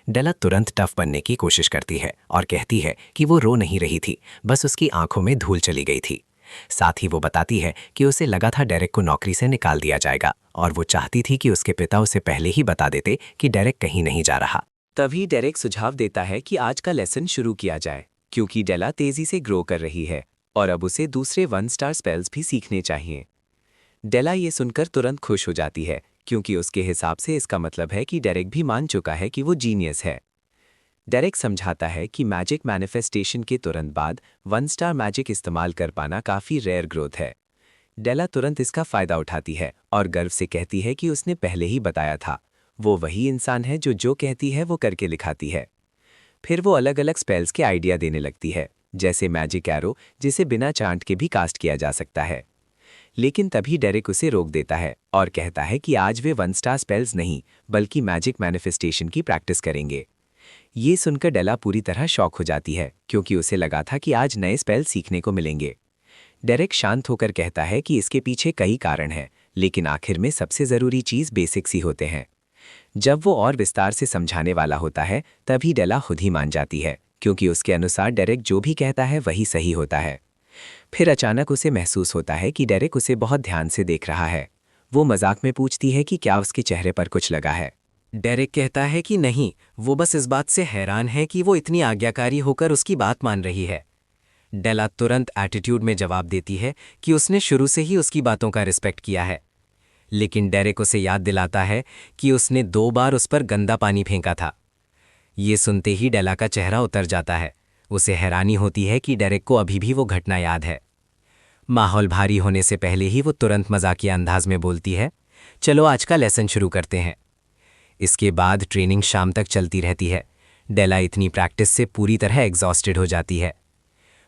डेला तुरंत टफ बनने की कोशिश करती है और कहती है कि वो रो नहीं रही थी, बस उसकी आंखों में धूल चली गई थी। साथ ही वो बताती है कि उसे लगा था डेरेक को नौकरी से निकाल दिया जाएगा और वो चाहती थी कि उसके पिता उसे पहले ही बता देते कि डेरेक कहीं नहीं जा रहा। तभी डेरेक सुझाव देता है कि आज का लेसन शुरू किया जाए, क्योंकि डेला तेजी से ग्रो कर रही है और अब उसे दूसरे 1 स्टार स्पेल्स भी सीखने चाहिए। डेला ये सुनकर तुरंत खुश हो जाती है, क्योंकि उसके हिसाब से इसका मतलब है कि डेरेक भी मान चुका है कि वो जीनियस है। डेरेक समझाता है कि मैजिक मैनिफेस्टेशन के तुरंत बाद 1 स्टार मैजिक इस्तेमाल कर पाना काफ़ी रेयर ग्रोथ है। डेला तुरंत इसका फ़ायदा उठाती है और गर्व से कहती है कि उसने पहले ही बताया था, वो वही इंसान है जो कहती है वो करके दिखाती है। फिर वो अलग अलग स्पेल्स के आइडिया देने लगती है, जैसे मैजिक एरो जिसे बिना चांट के भी कास्ट किया जा सकता है। लेकिन तभी डेरेक उसे रोक देता है और कहता है कि आज वे 1 स्टार स्पेल्स नहीं बल्कि मैजिक मैनिफेस्टेशन की प्रैक्टिस करेंगे। ये सुनकर डेला पूरी तरह शॉक हो जाती है, क्योंकि उसे लगा था कि आज नए स्पेल सीखने को मिलेंगे। डेरेक शांत होकर कहता है कि इसके पीछे कई कारण हैं, लेकिन आखिर में सबसे ज़रूरी चीज़ बेसिक्स ही होते हैं। जब वो और विस्तार से समझाने वाला होता है तभी डेला खुद ही मान जाती है, क्योंकि उसके अनुसार डेरेक जो भी कहता है वही सही होता है। फिर अचानक उसे महसूस होता है कि डेरेक उसे बहुत ध्यान से देख रहा है। वो मजाक में पूछती है कि क्या उसके चेहरे पर कुछ लगा है। डेरेक कहता है कि नहीं, वो बस इस बात से हैरान है कि वो इतनी आज्ञाकारी होकर उसकी बात मान रही है। डेला तुरंत एटीट्यूड में जवाब देती है कि उसने शुरू से ही उसकी बातों का रिस्पेक्ट किया है। लेकिन डेरेक उसे याद दिलाता है कि उसने 2 बार उस पर गंदा पानी फेंका था। ये सुनते ही डेला का चेहरा उतर जाता है। उसे हैरानी होती है कि डेरेक को अभी भी वो घटना याद है। माहौल भारी होने से पहले ही वो तुरंत मजाकिया अंदाज में बोलती है, चलो आज का लेसन शुरू करते हैं। इसके बाद ट्रेनिंग शाम तक चलती रहती है। डेला इतनी प्रैक्टिस से पूरी तरह एग्जॉस्टेड हो जाती है।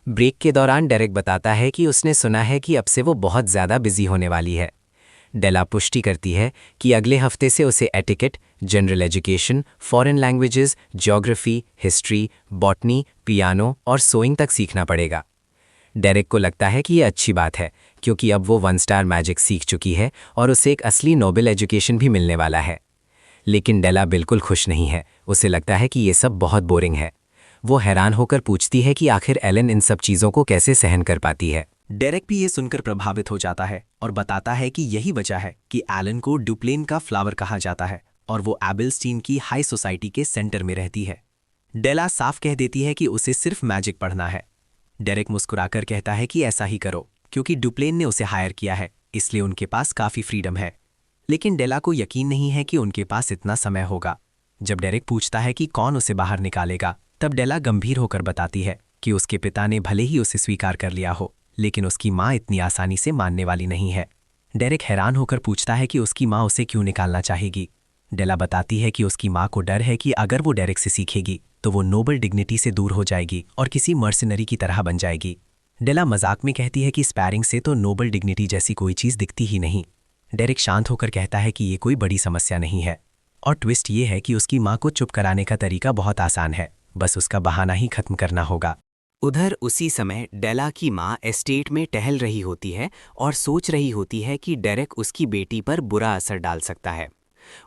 ब्रेक के दौरान डेरेक बताता है कि उसने सुना है कि अब से वो बहुत ज़्यादा बिजी होने वाली है। डेला पुष्टि करती है कि अगले हफ्ते से उसे etiquette, general education, foreign languages, geography, history, botany, piano और सोइंग तक सीखना पड़ेगा। डेरेक को लगता है कि ये अच्छी बात है, क्योंकि अब वो 1 स्टार मैजिक सीख चुकी है और उसे एक असली नोबेल एजुकेशन भी मिलने वाला है। लेकिन डेला बिल्कुल खुश नहीं है। उसे लगता है कि ये सब बहुत बोरिंग है। वो हैरान होकर पूछती है कि आखिर एलन इन सब चीज़ों को कैसे सहन कर पाती है। डेरेक भी ये सुनकर प्रभावित हो जाता है और बताता है कि यही वजह है कि एलन को डुप्लेन का फ्लावर कहा जाता है और वो एबेलस्टीन की हाई सोसाइटी के सेंटर में रहती है। डेला साफ कह देती है कि उसे सिर्फ मैजिक पढ़ना है। डेरेक मुस्कुराकर कहता है कि ऐसा ही करो, क्योंकि डुप्लेन ने उसे हायर किया है, इसलिए उनके पास काफ़ी फ्रीडम है। लेकिन डेला को यकीन नहीं है कि उनके पास इतना समय होगा। जब डेरेक पूछता है कि कौन उसे बाहर निकालेगा, तब डेला गंभीर होकर बताती है कि उसके पिता ने भले ही उसे स्वीकार कर लिया हो, लेकिन उसकी माँ इतनी आसानी से मानने वाली नहीं है। डेरेक हैरान होकर पूछता है कि उसकी माँ उसे क्यों निकालना चाहेगी। डेला बताती है कि उसकी माँ को डर है कि अगर वो डेरेक से सीखेगी तो वो नोबल डिग्निटी से दूर हो जाएगी और किसी मर्सिनरी की तरह बन जाएगी। डेला मजाक में कहती है कि स्पैरिंग से तो नोबल डिग्निटी जैसी कोई चीज़ दिखती ही नहीं। डेरेक शांत होकर कहता है कि ये कोई बड़ी समस्या नहीं है, और ट्विस्ट ये है कि उसकी माँ को चुप कराने का तरीका बहुत आसान है, बस उसका बहाना ही खत्म करना होगा। उधर उसी समय डेला की माँ एस्टेट में टहल रही होती है और सोच रही होती है कि डेरेक उसकी बेटी पर बुरा असर डाल सकता है।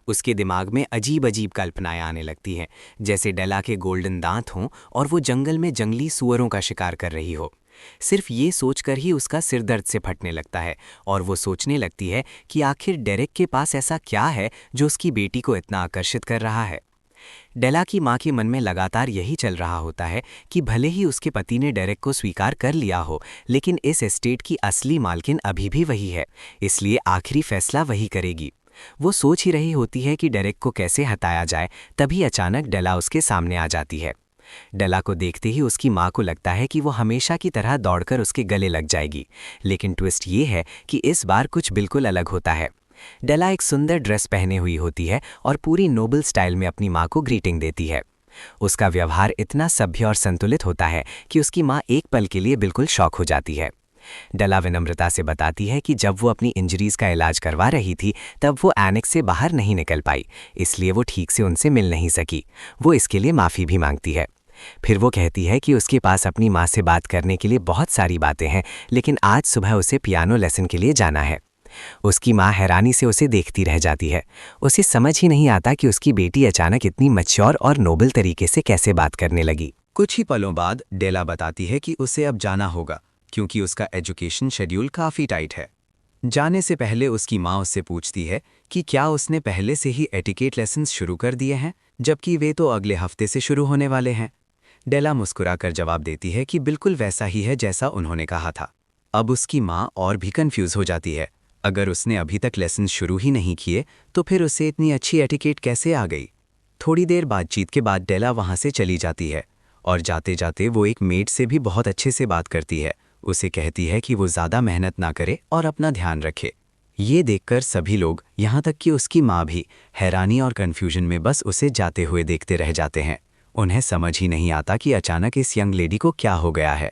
उसके दिमाग में अजीब अजीब कल्पनाएं आने लगती हैं, जैसे डेला के गोल्डन दांत हों और वो जंगल में जंगली सूअरों का शिकार कर रही हो। सिर्फ ये सोचकर ही उसका सिर दर्द से फटने लगता है और वो सोचने लगती है कि आखिर डेरेक के पास ऐसा क्या है जो उसकी बेटी को इतना आकर्षित कर रहा है। डेला की माँ के मन में लगातार यही चल रहा होता है कि भले ही उसके पति ने डेरेक को स्वीकार कर लिया हो, लेकिन इस एस्टेट की असली मालकिन अभी भी वही है, इसलिए आखिरी फैसला वही करेगी। वो सोच ही रही होती है कि डेरेक को कैसे हटाया जाए, तभी अचानक डेला उसके सामने आ जाती है। डेला को देखते ही उसकी माँ को लगता है कि वो हमेशा की तरह दौड़कर उसके गले लग जाएगी, लेकिन ट्विस्ट ये है कि इस बार कुछ बिल्कुल अलग होता है। डेला एक सुंदर ड्रेस पहने हुई होती है और पूरी नोबल स्टाइल में अपनी माँ को ग्रीटिंग देती है। उसका व्यवहार इतना सभ्य और संतुलित होता है कि उसकी माँ एक पल के लिए बिल्कुल शॉक हो जाती है। डेला विनम्रता से बताती है कि जब वो अपनी इंजरीज का इलाज करवा रही थी तब वो एनेक्स से बाहर नहीं निकल पाई, इसलिए वो ठीक से उनसे मिल नहीं सकी। वो इसके लिए माफ़ी भी मांगती है। फिर वो कहती है कि उसके पास अपनी माँ से बात करने के लिए बहुत सारी बातें हैं, लेकिन आज सुबह उसे पियानो लेसन के लिए जाना है। उसकी माँ हैरानी से उसे देखती रह जाती है। उसे समझ ही नहीं आता कि उसकी बेटी अचानक इतनी मैच्योर और नोबल तरीके से कैसे बात करने लगी। कुछ ही पलों बाद डेला बताती है कि उसे अब जाना होगा क्योंकि उसका एजुकेशन शेड्यूल काफ़ी टाइट है। जाने से पहले उसकी माँ उससे पूछती है कि क्या उसने पहले से ही एटिकेट लेसन्स शुरू कर दिए हैं, जबकि वे तो अगले हफ्ते से शुरू होने वाले हैं। डेला मुस्कुराकर जवाब देती है कि बिल्कुल वैसा ही है जैसा उन्होंने कहा था। अब उसकी माँ और भी कंफ्यूज हो जाती है। अगर उसने अभी तक लेसन शुरू ही नहीं किए तो फिर उसे इतनी अच्छी एटिकेट कैसे आ गई। थोड़ी देर बातचीत के बाद डेला वहाँ से चली जाती है और जाते जाते वो एक मेड से भी बहुत अच्छे से बात करती है। उसे कहती है कि वो ज़्यादा मेहनत ना करे और अपना ध्यान रखे। ये देखकर सभी लोग, यहाँ तक कि उसकी माँ भी, हैरानी और कन्फ्यूजन में बस उसे जाते हुए देखते रह जाते हैं। उन्हें समझ ही नहीं आता कि अचानक इस यंग लेडी को क्या हो गया है।